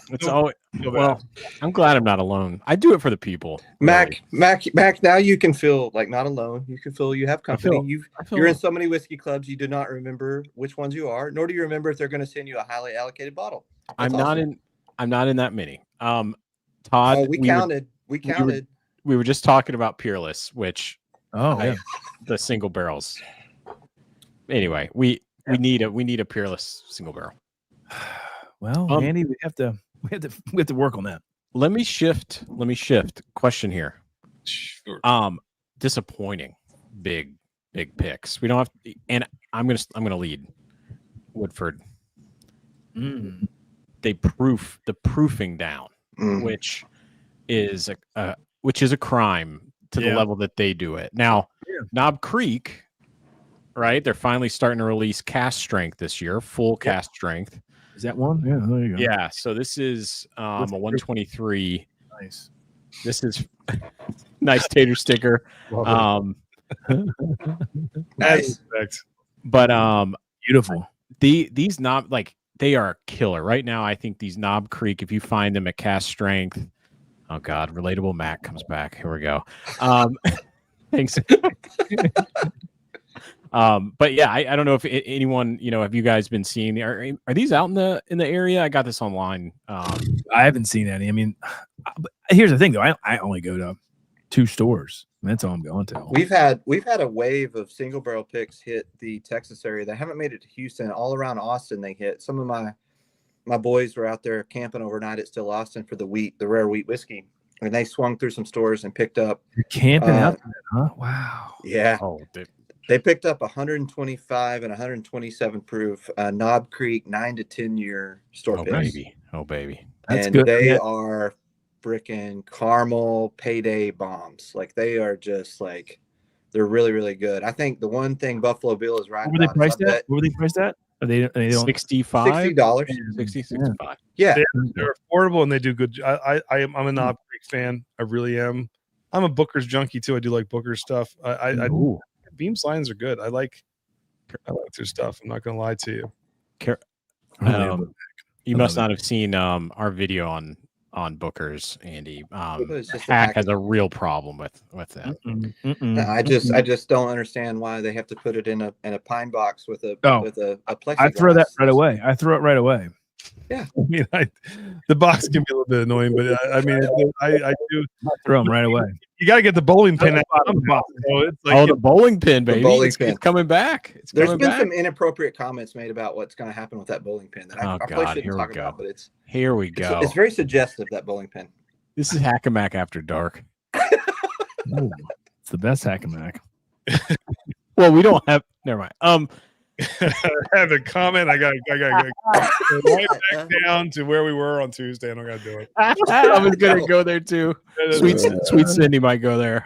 It's always well. I'm glad I'm not alone. I do it for the people. Mac. Now you can feel like not alone. You can feel you have company. You're in so many whiskey clubs. You do not remember which ones you are, nor do you remember if they're going to send you a highly allocated bottle. I'm not in that many. Todd, Oh, we counted. We were just talking about Peerless, which yeah. the single barrels. Anyway, we need a Peerless single barrel. Well, Andy, we have to work on that. Let me shift. Question here. Sure. Disappointing big picks. We don't have to, and I'm gonna lead Woodford. They proof the proofing down, which is a crime to the level that they do it. Now, Knob Creek, right? They're finally starting to release cast strength this year, full cast strength. Is that one? Yeah, there you go. Yeah, so this is a 123. Nice. This is nice tater sticker. Nice. But Beautiful. These knob, like, they are killer right now. I think these Knob Creek, if you find them at cast strength, oh god, relatable Mac comes back. Here we go. Thanks. But yeah, I don't know if anyone, have you guys been seeing are these out in the area? I got this online. I haven't seen any. I mean, here's the thing though. I only go to 2 stores. That's all I'm going to. We've had a wave of single barrel picks hit the Texas area. They haven't made it to Houston. All around Austin, they hit. Some of my boys were out there camping overnight at Still Austin for the rare wheat whiskey, and they swung through some stores and picked up. You're camping out there, huh? Wow. Yeah. Oh, they picked up 125 and 127 proof Knob Creek 9 to 10 year store picks. Oh baby. That's and good. They are freaking caramel payday bombs. Like, they are just like, they're really, really good. I think the one thing Buffalo Bill is right. What were they priced at? What were they priced at? Are they don't $65? $60. 65. Yeah. They're affordable and they do good. I'm a Knob Creek fan. I really am. I'm a Booker's junkie too. I do like Booker's stuff. Beam signs are good. I like their stuff. I'm not gonna lie to you. You must not have seen our video on Booker's, Andy. Hack has a real problem with that. No, I just don't understand why they have to put it in a pine box with a plexiglass. I throw that right away. I throw it right away. Yeah, I mean, the box can be a little bit annoying, but I mean, I do throw them right away. You got to get the bowling pin out of the box. So it's like, the bowling pin, baby! Bowling pin. It's coming back. There's been some inappropriate comments made about what's going to happen with that bowling pin that I probably shouldn't talk about, but here we go. It's very suggestive, that bowling pin. This is Hackamack after dark. Ooh, it's the best Hackamack. Well, we don't have. Never mind. I have a comment. I got to go right back down to where we were on Tuesday. I don't got to do it. I was gonna go there too. Sweet Cindy might go there.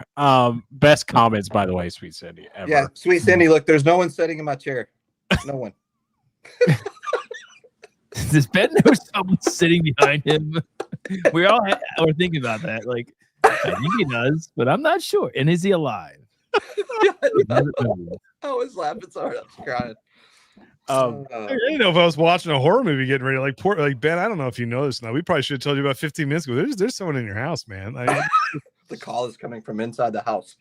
Best comments, by the way, Sweet Cindy ever. Yeah, Sweet Cindy. Look, there's no one sitting in my chair. No one. Does Ben know someone sitting behind him? We all are thinking about that. Like, I think he does, but I'm not sure. And is he alive? I was laughing so hard I was crying. I didn't know if I was watching a horror movie getting ready. Like Ben, I don't know if you know this now. We probably should have told you about 15 minutes ago. There's someone in your house, man. The call is coming from inside the house.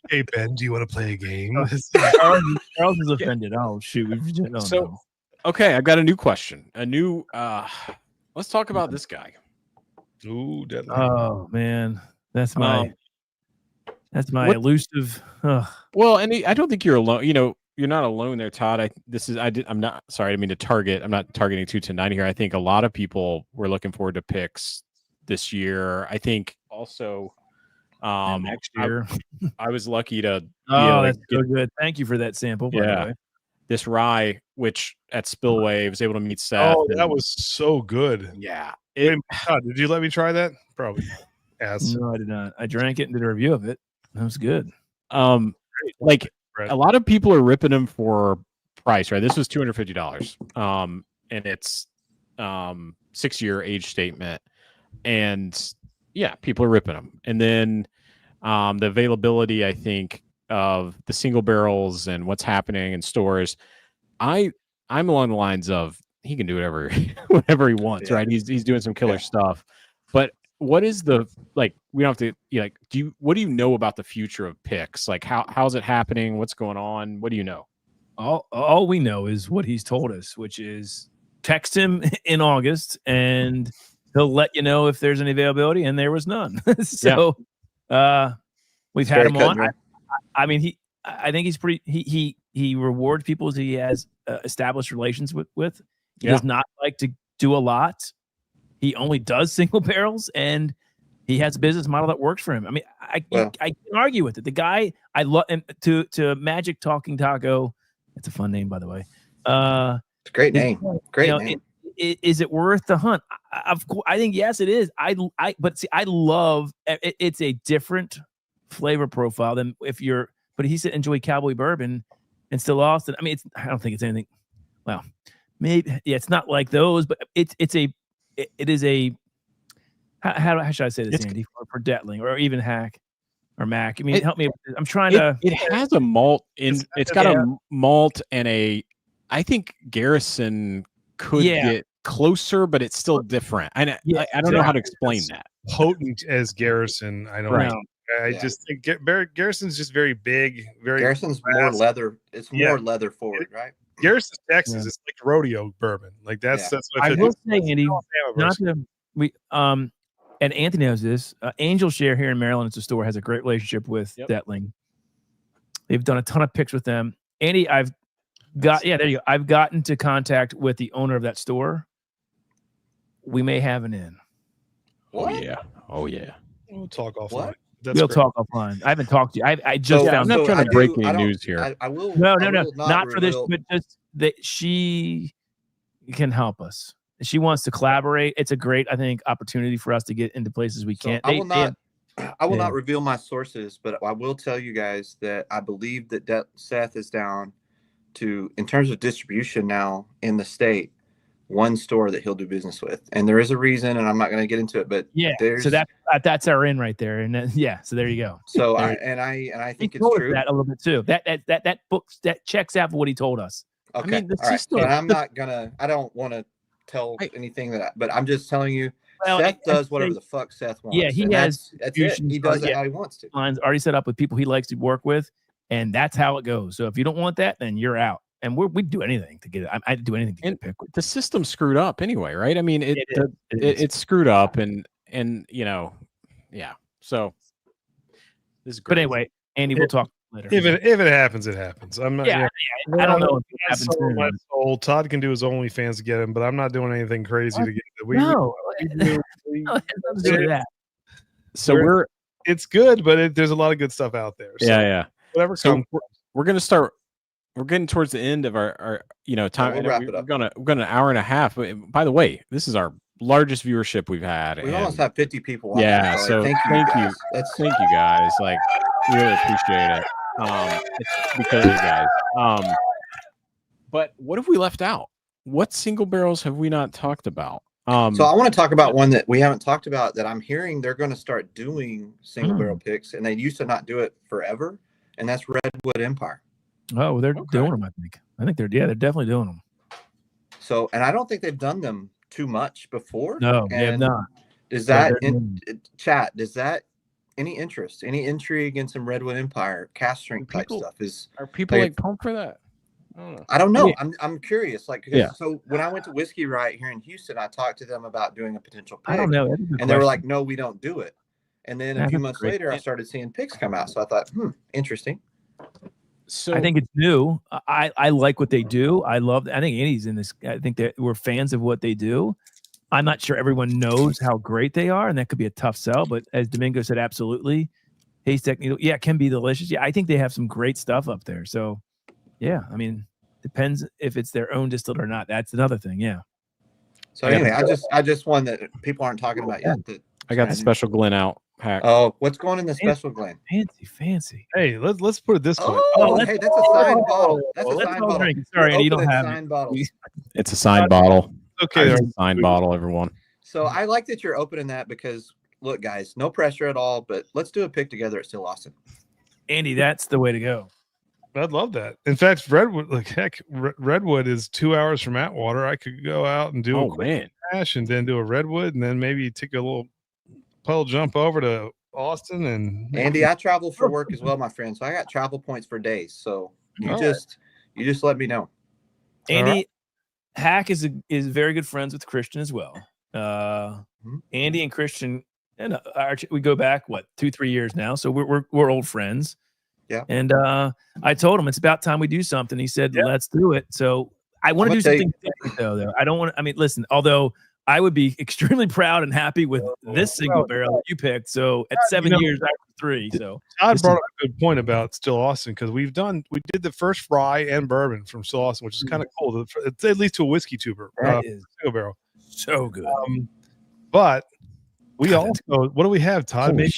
Hey Ben, do you want to play a game? Charles is offended. Oh shoot! Okay, I've got a new question. Let's talk about this guy. Ooh, deadly. Oh man, that's my elusive. Well, and I don't think you're alone. You're not alone there, Todd. I'm not sorry. I mean to target. I'm not targeting 21090 here. I think a lot of people were looking forward to picks this year. I think also next year. I was lucky to. That's so good. Thank you for that sample. By the way. This rye, which at Spillway was able to meet Seth. Oh, that was so good. Yeah. Did you let me try that? Probably. Yes. No, I did not. I drank it and did a review of it. That was good. Like a lot of people are ripping them for price, right? This was $250. And it's 6-year age statement. And yeah, people are ripping them. And then the availability, I think, of the single barrels and what's happening in stores, I'm along the lines of he can do whatever he wants, right? He's doing some killer stuff. But what is we don't have to what do you know about the future of picks? Like how's it happening? What's going on? What do you know? All we know is what he's told us, which is text him in August, and he'll let you know if there's any availability, and there was none. So we've had him on. I mean, I think he's pretty. He rewards people as he has established relations with. He does not like to do a lot. He only does single barrels, and he has a business model that works for him. I mean, I can't argue with it. The guy I love, and to Magic Talking Taco. That's a fun name, by the way. It's a great name. Great name. Is it worth the hunt? Of course, I think yes, it is. But see, I love it's a different flavor profile than if you're. But he said enjoy cowboy bourbon and still Austin. I mean, I don't think it's anything. Well, maybe it's not like those, but it is a. How should I say this, Andy, for Detling or even Hack or Mac? I mean, help me. I'm trying to. It has a malt in. It's got a malt and a. I think Garrison could get closer, but it's still different. I don't know how to explain that. Potent as Garrison, I don't know. I just think Garrison's just very big. Garrison's more leather. It's more leather forward, right? Garrison, Texas, it's like rodeo bourbon. Like that's what I will say, Andy. And Anthony knows this. Angel Share here in Maryland, it's a store, has a great relationship with Detling. They've done a ton of picks with them. Andy, there you go. I've gotten to contact with the owner of that store. We may have an in. What? Oh yeah. We'll talk offline. What? We'll talk offline. I haven't talked to you. I just found. I'm not trying to break any news here. I will. No, not for this, but just that she can help us. She wants to collaborate. It's a great, I think, opportunity for us to get into places we can't. I will not reveal my sources, but I will tell you guys that I believe that Seth is down to, in terms of distribution now in the state, one store that he'll do business with, and there is a reason, and I'm not going to get into it, but so that's our in right there, and so there you go. So I think it's true. That a little bit too. That book that checks out for what he told us. Okay, all right. And I'm not gonna. I don't want to tell anything but I'm just telling you. Seth does whatever the fuck Seth wants. Yeah, he has. That's it. He does it how he wants to. Lines already set up with people he likes to work with, and that's how it goes. So if you don't want that, then you're out. And we'd do anything to get it. I'd do anything to get a pick. The system's screwed up anyway, right? I mean, it's screwed up, and So this is great. But anyway, Andy, we'll talk later. If it happens, it happens. I'm not. I don't know if it happens. My soul. Todd can do his OnlyFans to get him, but I'm not doing anything crazy to get it. So it's good, but there's a lot of good stuff out there. So whatever. So we're gonna start. We're getting towards the end of our time. We'll wrap it up. We're gonna an hour and a half. By the way, this is our largest viewership we've had. We almost have 50 people. So thank you. Thank you guys. Like, we really appreciate it. It's because of you guys. But what have we left out? What single barrels have we not talked about? So I want to talk about one that we haven't talked about that I'm hearing they're going to start doing single barrel picks, and they used to not do it forever, and that's Redwood Empire. Oh, they're doing them. I think they're definitely doing them. So, and I don't think they've done them too much before. No, they have not. Does that chat? Does that any intrigue in some Redwood Empire cast strength type stuff? Are people like pumped for that? I don't know. I'm curious. So when I went to Whiskey Riot here in Houston, I talked to them about doing a potential pick. I don't know. And they were like, "No, we don't do it." And then a few months later, I started seeing picks come out. So I thought, interesting. So I think it's new. I like what they do. I think Andy's in this. I think that we're fans of what they do. I'm not sure everyone knows how great they are, and that could be a tough sell. But as Domingo said, absolutely, Haystack Needle, it can be delicious. Yeah, I think they have some great stuff up there. So, yeah, I mean, depends if it's their own distilled or not. That's another thing. Yeah. So anyway, I just one that people aren't talking about yet. I got the special Glen out. Hack. Oh, what's going in the special Glen? Fancy. Hey, let's put it this way. Hey, that's a signed bottle. That's a signed bottle. Sorry, you don't have it. It's a signed bottle. Okay, it's a signed bottle, everyone. So I like that you're opening that because, look, guys, no pressure at all, but let's do a pick together at Still Austin. Andy, that's the way to go. I'd love that. In fact, Redwood is 2 hours from Atwater. I could go out and do a crash and then do a Redwood and then maybe take a little puddle jump over to Austin. And Andy, I travel for work as well, my friend. So I got travel points for days. So you just let me know. Andy, Hack is very good friends with Christian as well. Andy and Christian, and we go back 2-3 years now, so we're old friends. Yeah. And I told him it's about time we do something. He said, "Let's do it." So I want to do something different, though. I don't want to. I mean, listen. Although I would be extremely proud and happy with this single barrel that you picked. So at 7 years after 3, so Todd brought up a good point about Still Austin, because we did the first fry and bourbon from Still Austin, which is kind of cool. It's at least to a whiskey tuber. That is single barrel. So good. But we also, what do we have, Todd? Maybe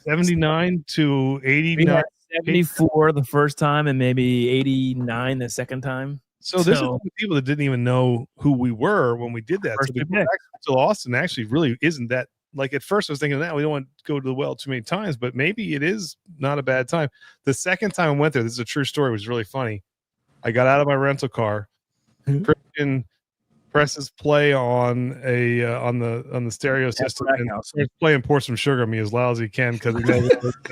79 to 89. 74 the first time and maybe 89 the second time. So this is people that didn't even know who we were when we did that. So Still Austin actually really isn't that, like, at first I was thinking that we don't want to go to the well too many times, but maybe it is not a bad time. The second time I went there, this is a true story, it was really funny. I got out of my rental car. Christian presses play on the stereo system and starts playing Pour Some Sugar on me as loud as he can, because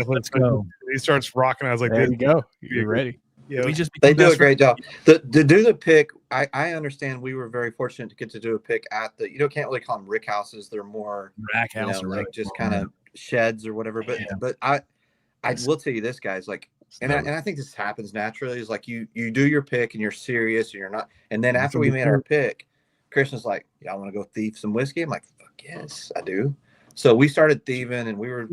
let's go. He starts rocking. I was like, there you go. You're ready. Yeah, they do a great job. To do the pick, I understand we were very fortunate to get to do a pick at the, can't really call them rick houses. They're more rack house, like just kind of sheds or whatever. But I will tell you this, guys, like, and I think this happens naturally, is like you do your pick and you're serious and you're not. And then after we made our pick, Christian's like, "Yeah, I want to go thieve some whiskey." I'm like, "Fuck yes, I do." So we started thieving and we were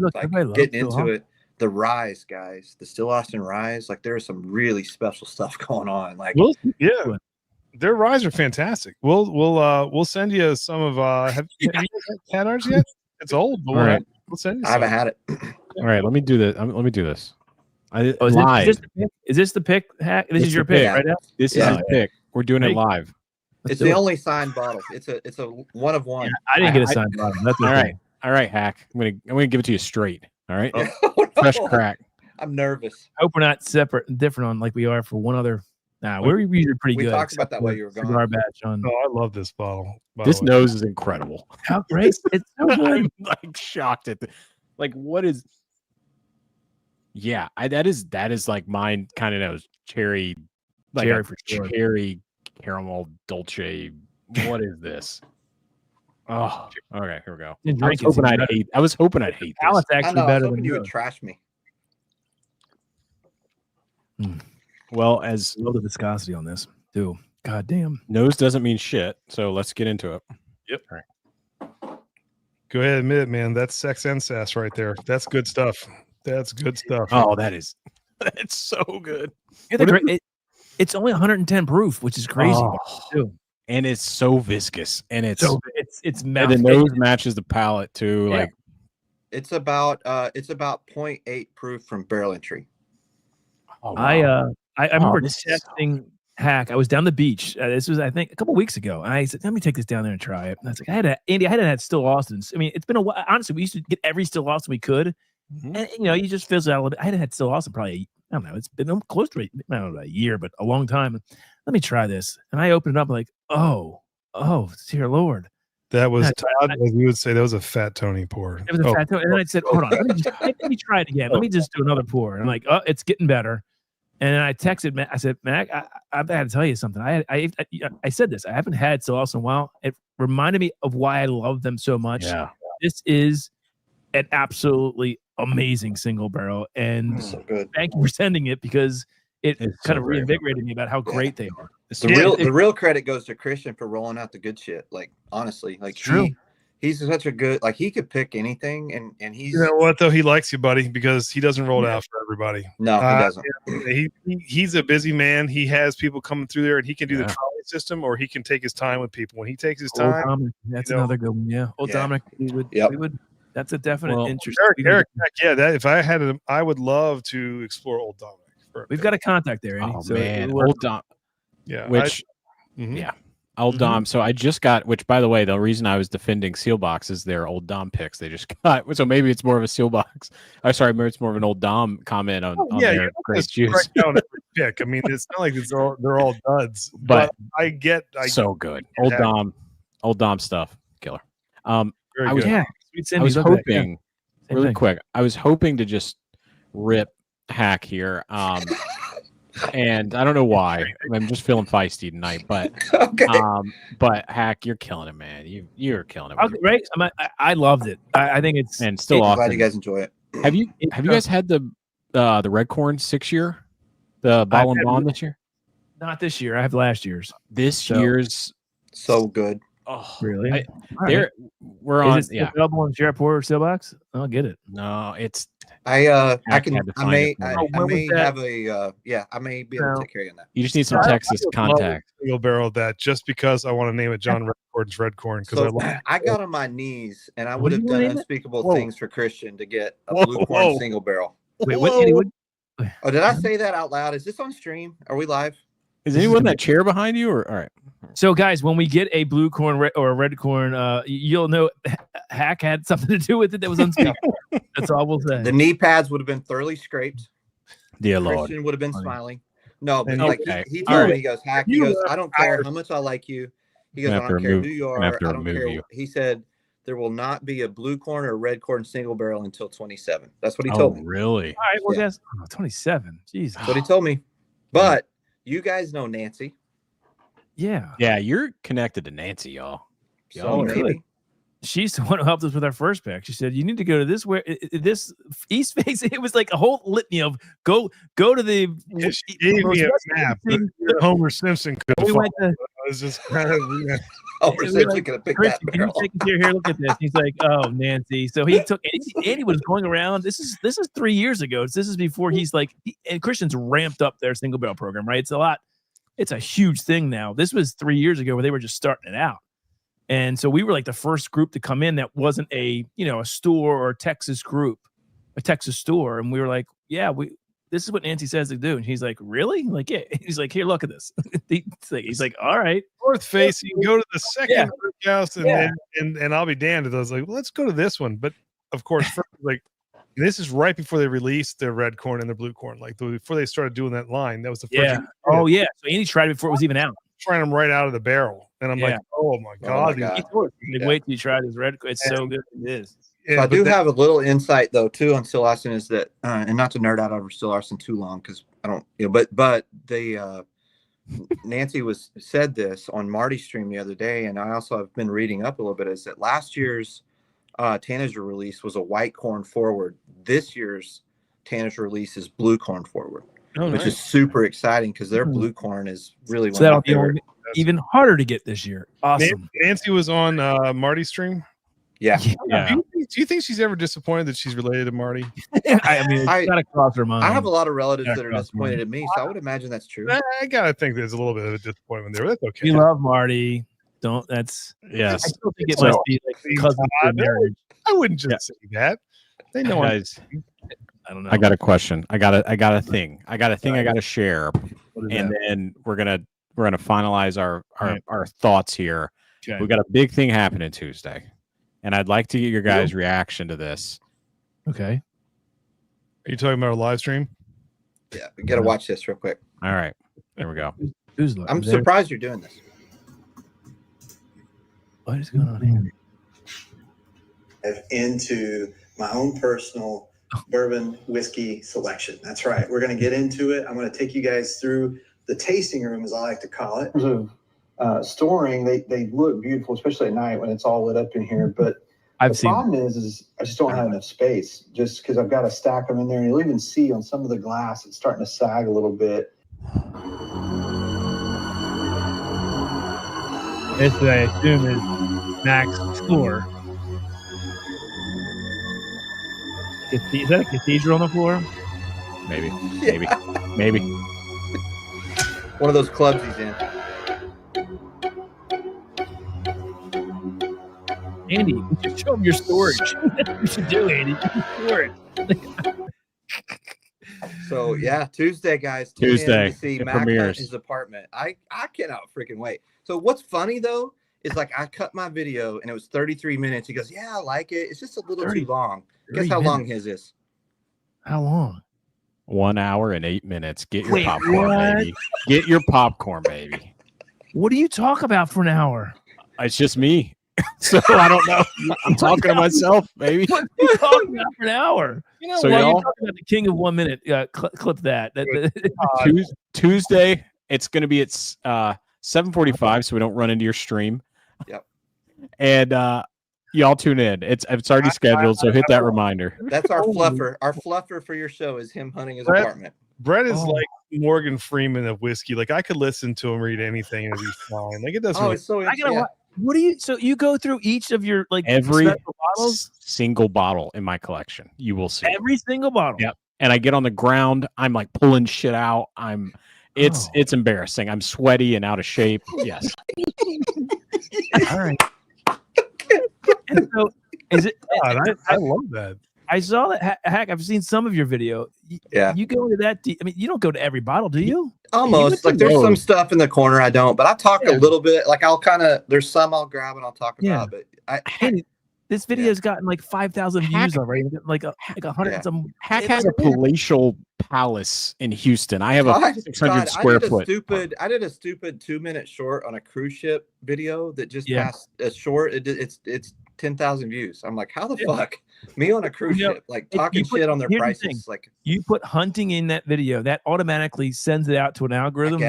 getting into it. The Rise, guys, the Still Austin Rise, like, there's some really special stuff going on. Like, their Rise are fantastic. We'll send you some of. Have you had ours yet? It's old, but we'll send you some. I haven't had it. All right, let me do this. Let me do this. Is this the pick? Hack? This is your pick right now. This is his pick. We're doing it live. It's the only signed bottle. It's a one of one. Yeah, I didn't get a signed bottle. That's all right. All right, Hack. I'm gonna give it to you straight. All right. Fresh crack. I'm nervous. I hope we're not separate and different on like we are for one other. We're usually pretty good. We talked about that while you were gone. Cigar batch on. Oh, I love this bottle. This nose is incredible. How great! It's so good. I'm like shocked at like what is. Yeah, that is like mine kind of nose. Cherry, like cherry for sure. Cherry caramel dolce. What is this? Oh, okay, here we go. I was hoping I'd hate this. It's actually better than you would trash me. Well, as love the viscosity on this too. God damn. Nose doesn't mean shit, so let's get into it. Yep. All right. Go ahead, admit it, man. That's sex and sass right there. That's good stuff. That's good stuff. Oh, that's so good. It's only 110 proof, which is crazy. Too. And it's so viscous, and it's and the nose matches the palate too. Yeah. Like it's about 0.8 proof from barrel entry. Oh, wow. I remember testing Hack. I was down the beach. This was, I think, a couple weeks ago. And I said, "Let me take this down there and try it." And I was like, Andy, I hadn't had Still Austins. I mean, it's been a while. Honestly, we used to get every Still Austin we could, and you just fizzle out a little bit. I hadn't had Still Austin probably, I don't know, it's been close to a year, but a long time. Let me try this. And I opened it up like, oh, dear Lord. That was Todd, as you would say, that was a fat Tony pour. It was a fat Tony. And then I said, hold on, let me try it again. Let me just do another pour. And I'm like, oh, it's getting better. And then I texted Mac. I said, Mac, I've got to tell you something. I said this. I haven't had Still Austin in a while. It reminded me of why I love them so much. Yeah. This is an absolutely amazing single barrel. And so good. Thank you for sending it, because it's kind of reinvigorated me about how great they are. The real credit goes to Christian for rolling out the good shit. Like, honestly, like he's such a good, like, he could pick anything, and he's, you know what, though, he likes you, buddy, because he doesn't roll it out for everybody. No, he doesn't. He's a busy man. He has people coming through there, and he can do the trolley system, or he can take his time with people. When he takes his time, Dominic, that's another good one. Yeah, Dominic, we would. That's a definite interest. Eric, that if I had it, I would love to explore Old Dominic. We've got a contact there, Andy. Oh, man, Old Dom. Yeah, Old Dom. So I just got, which, by the way, the reason I was defending Seal Box is their Old Dom picks they just got. So maybe it's more of a Seal Box. Maybe it's more of an Old Dom comment on their great juice. Right down every pick. I mean, it's not like they're all duds, but I get so good. Old Dom stuff, killer. Very good. I was hoping, really quick, I was hoping to just rip Hack here. and I don't know why. I'm just feeling feisty tonight, but Okay. but Hack, you're killing it, man. You're killing it. Okay, right? I loved it. I think it's and still I'm awesome. glad you guys enjoy it. Have you guys had the Red Corn 6-year, the bottle and bond this year? Not this year. I have last year's. This year's so good. Oh, really? We're on. Is it available in Sherport or Steelbox? I'll get it. No, it's. I may be able to take care of that. You just need some Texas contact. Single barrel that just because I want to name it John Redcorn's Red Corn because I got on my knees and I would have done unspeakable things for Christian to get a Blue Corn single barrel. Wait, what? Oh, did I say that out loud? Is this on stream? Are we live? Is anyone in that chair behind you? Or all right. So, guys, when we get a blue corn or a red corn, you'll know Hack had something to do with it that was unspeakable. That's all we'll say. The knee pads would have been thoroughly scraped. Dear Lord. Christian would have been smiling. No, but he told right. me, he goes, Hack, he goes, I don't care how much I like you. He goes, I don't care who you are. I don't care. He said, there will not be a blue corn or red corn single barrel until 27. That's what he told me. Really? All right, well, guys, 27. Jeez. That's what he told me. But you guys know Nancy. Yeah. Yeah, you're connected to Nancy, y'all. So maybe. She's the one who helped us with our first pack. She said, you need to go to this east face. It was like a whole litany of go to the. She gave me a map that Homer Simpson could have followed. I was just kind of. Homer Simpson could have picked that barrel. Can you take it here? Look at this. He's like, oh, Nancy. So he took. Andy was going around. This is 3 years ago. This is before he's like. And Christian's ramped up their single barrel program, right? It's a lot. It's a huge thing now. This was 3 years ago where they were just starting it out. And so we were like the first group to come in that wasn't a store or a Texas group, a Texas store. And we were like, yeah, this is what Nancy says to do. And he's like, really? I'm like, yeah. He's like, here, look at this. He's like, all right. North face, you can go to the second house and I'll be damned. I was like, well, let's go to this one. But of course, first, like this is right before they released their red corn and their blue corn. Like before they started doing that line, that was the first. Yeah. Oh yeah. So Andy tried it before it was even out. Trying them right out of the barrel, and I'm like, oh my god! Wait till you try this red. It's so good. It is. So I do have a little insight though too on Still Arson is that, and not to nerd out over Still Arson too long because I don't, but the Nancy said this on Marty's stream the other day, and I also have been reading up a little bit. Is that last year's Tanager release was a white corn forward. This year's Tanager release is blue corn forward. Which is super exciting because their blue corn is really one of my favorite. Even harder to get this year. Awesome. Nancy was on Marty's stream. Yeah. Do you think she's ever disappointed that she's related to Marty? I mean, it's gotta cross her mind. I have a lot of relatives that are disappointed in me, so I would imagine that's true. I gotta think there's a little bit of a disappointment there. That's okay. We love Marty. Yes. I still think it must be like cousin marriage. I wouldn't just say that. They know. Guys, I don't know. I got a question. I got a thing. I got to share, and then we're gonna finalize our thoughts here. Okay. We got a big thing happening Tuesday, and I'd like to get your guys' reaction to this. Okay. Are you talking about a live stream? Yeah, we got to watch this real quick. All right, there we go. I'm surprised you're doing this. What is going on here? Into my own personal bourbon whiskey selection. That's right. We're going to get into it. I'm going to take you guys through the tasting room, as I like to call it. Storing, they look beautiful, especially at night when it's all lit up in here. But the problem is I just don't have enough space just because I've got to stack them in there. And you'll even see on some of the glass, it's starting to sag a little bit. This, I assume, is Mac's floor. Is that a cathedral on the floor? Maybe. One of those clubs he's in. Andy, you should show him your storage. You should do, Andy. Storage. So yeah, Tuesday, guys. Tuesday. To see Mac at his apartment. I cannot freaking wait. So what's funny though is like I cut my video and it was 33 minutes. He goes, "Yeah, I like it. It's just a little too long." Guess how long his is? How long? 1 hour and 8 minutes. Get your popcorn, baby. Get your popcorn, baby. What do you talk about for an hour? It's just me. So I don't know. I'm talking to myself, baby. What are you talking about for an hour? So you're talking about the king of 1 minute. Clip that. Tuesday. It's going to be at 7:45, so we don't run into your stream. Yep. And y'all tune in. It's already scheduled, so hit that reminder. That's our fluffer. Our fluffer for your show is him hunting his apartment. Brett is like Morgan Freeman of whiskey. Like I could listen to him read anything and it'd be fine. Like it doesn't. Oh, it's so. What do you? So you go through each of your like every bottles? Single bottle in my collection. You will see every single bottle. Yep. And I get on the ground. I'm like pulling shit out. It's embarrassing. I'm sweaty and out of shape. Yes. All right. And so is it? God, I love that. I saw that. Hack. I've seen some of your video. Yeah. You go into that deep. I mean, you don't go to every bottle, do you? Almost. Like there's some stuff in the corner I don't, but I talk a little bit. Like I'll there's some I'll grab and I'll talk about. But this video's gotten like 5,000 views already. Like 100 some. Hack has a palatial palace in Houston. I have a 600 square foot. I did a stupid 2-minute short on a cruise ship video that just passed a short. It's 10,000 views. I'm like, how the fuck? Me on a cruise ship, like talking shit on their prices. Like you put hunting in that video, that automatically sends it out to an algorithm.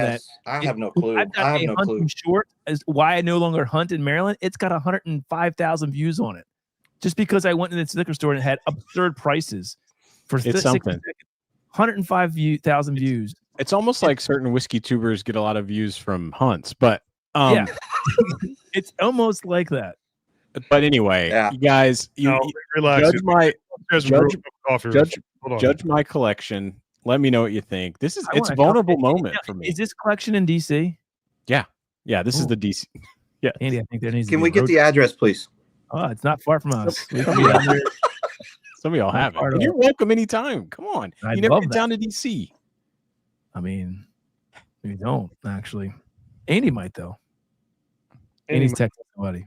I have no clue. I've got a hunting short as why I no longer hunt in Maryland. It's got 105,000 views on it, just because I went to this liquor store and it had absurd prices for something. 105,000 views. It's almost like certain whiskey tubers get a lot of views from hunts, but it's almost like that. But anyway, you guys, relax. Judge my collection. Let me know what you think. It's a vulnerable moment for me. Is this collection in DC? Yeah. This is the DC. Yeah, Andy, I think there needs. Can we get the address, please? Oh, it's not far from us. Some of y'all have it. And you're welcome anytime. Come on. You never get down to DC. I mean, we don't actually. Andy might though. Andy's texting somebody.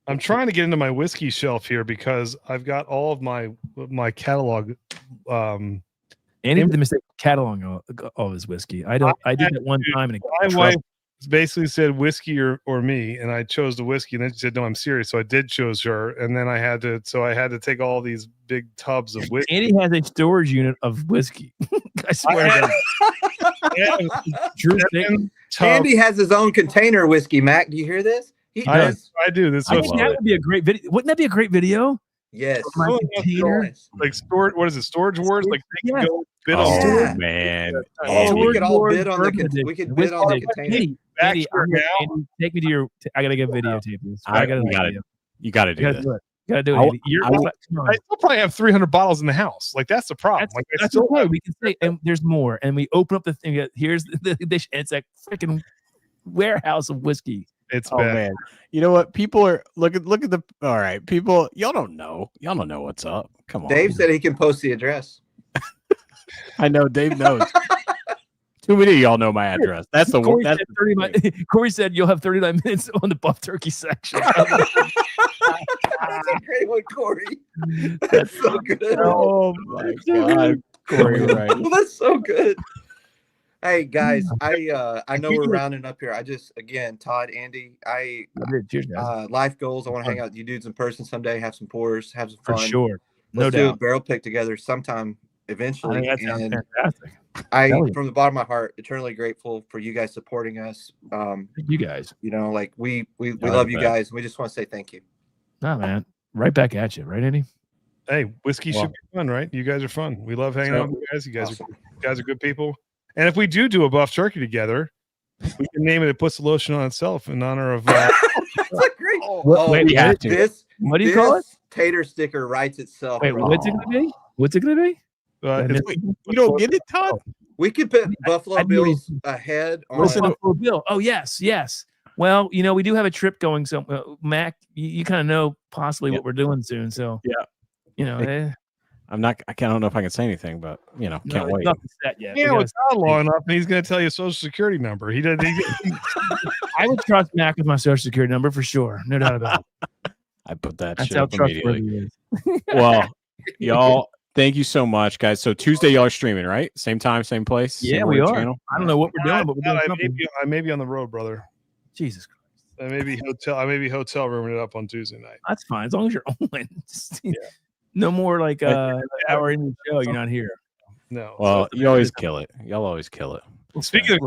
I'm trying to get into my whiskey shelf here because I've got all of my catalog. Andy did the mistake of cataloging all his whiskey. I did it one time and my wife basically said whiskey or me, and I chose the whiskey, and then she said, "No, I'm serious." So I did choose her, and then I had to take all these big tubs of whiskey. Andy has a storage unit of whiskey. I swear to God. Andy has his own container whiskey. Mac, do you hear this? I do. This I think that would be a great video. Wouldn't that be a great video? Yes. Like storage. What is it? Storage Wars. Like they can go bid on storage. Man. We could all bid on the. We could bid on the container. Andy, take me to your. I gotta get videotape this. You gotta do this. Gotta do it. I still probably have 300 bottles in the house. Like that's the problem. That's okay. We can say, and there's more. And we open up the thing. Here's the dish. And it's like freaking warehouse of whiskey. It's bad. Man. You know what? People are look at the. All right, people. Y'all don't know what's up. Come on. Dave said he can post the address. I know Dave knows. Too many of y'all know my address. That's the Corey one. Said Corey said you'll have 39 minutes on the buff turkey section. That's a great one, Corey. That's so good. Oh my God, Corey! Right. Well, that's so good. Hey guys, I know we're rounding up here. Again, Todd, Andy, life goals. I want to hang out with you dudes in person someday, have some pours, have some fun. For sure. Let's do a barrel pick together sometime eventually. I think that sounds fantastic. From the bottom of my heart, eternally grateful for you guys supporting us. You guys, like we love you guys. And we just want to say thank you. Nah, man, right back at you, right, Andy? Hey, whiskey should be fun, right? You guys are fun. We love hanging out with you guys. You guys are good people. And if we do a buff turkey together, we can name it. It puts the lotion on itself in honor of. That's a great. We have to. What do you call it? Tater sticker writes itself. Wait, what's it gonna be? What's it gonna be? You don't get it, Todd? We could put Buffalo Bill's ahead on Buffalo Bill. Oh yes. Well, we do have a trip going. So, Mac, you kind of know possibly what we're doing soon. So I don't know if I can say anything, but can't wait. Nothing set yet. It's not long enough, and he's going to tell you a social security number. He doesn't. I would trust Mac with my social security number for sure, no doubt about it. I put that That's shit how up immediately. Well, y'all, thank you so much, guys. So Tuesday, y'all are streaming, right? Same time, same place. Yeah, we are. Channel? I don't know what we're doing, but we're doing something. I may be on the road, brother. Jesus Christ. I may be hotel rooming it up on Tuesday night. That's fine as long as you're on. No more like hour in the show. You're not here. No. Well, you always kill it. Y'all always kill it. Speaking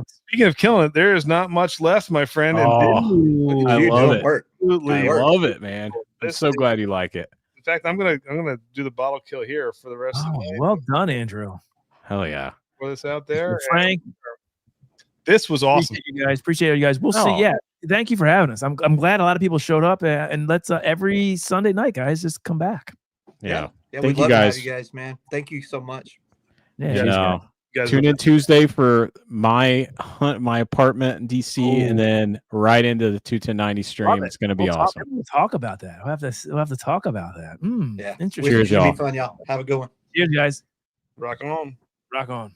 of killing it, there is not much left, my friend. And Oh, I love it. Absolutely, I love it, man. I'm so glad you like it. In fact, I'm gonna do the bottle kill here for the rest of the night. Well done, Andrew. Hell yeah. Pour this out there, Frank. This was awesome. Appreciate you guys. We'll see. Yeah, thank you for having us. I'm glad a lot of people showed up, and let's every Sunday night, guys, just come back. Yeah. Thank you guys. You guys, man. Thank you so much. Yeah. Tune in Tuesday for my apartment in DC, and then right into the 21090 stream. It's going to be awesome. We'll talk about that. We'll have to talk about that. Yeah. Interesting. Cheers, y'all. Be fun, y'all. Have a good one. Cheers, guys. Rock on. Rock on.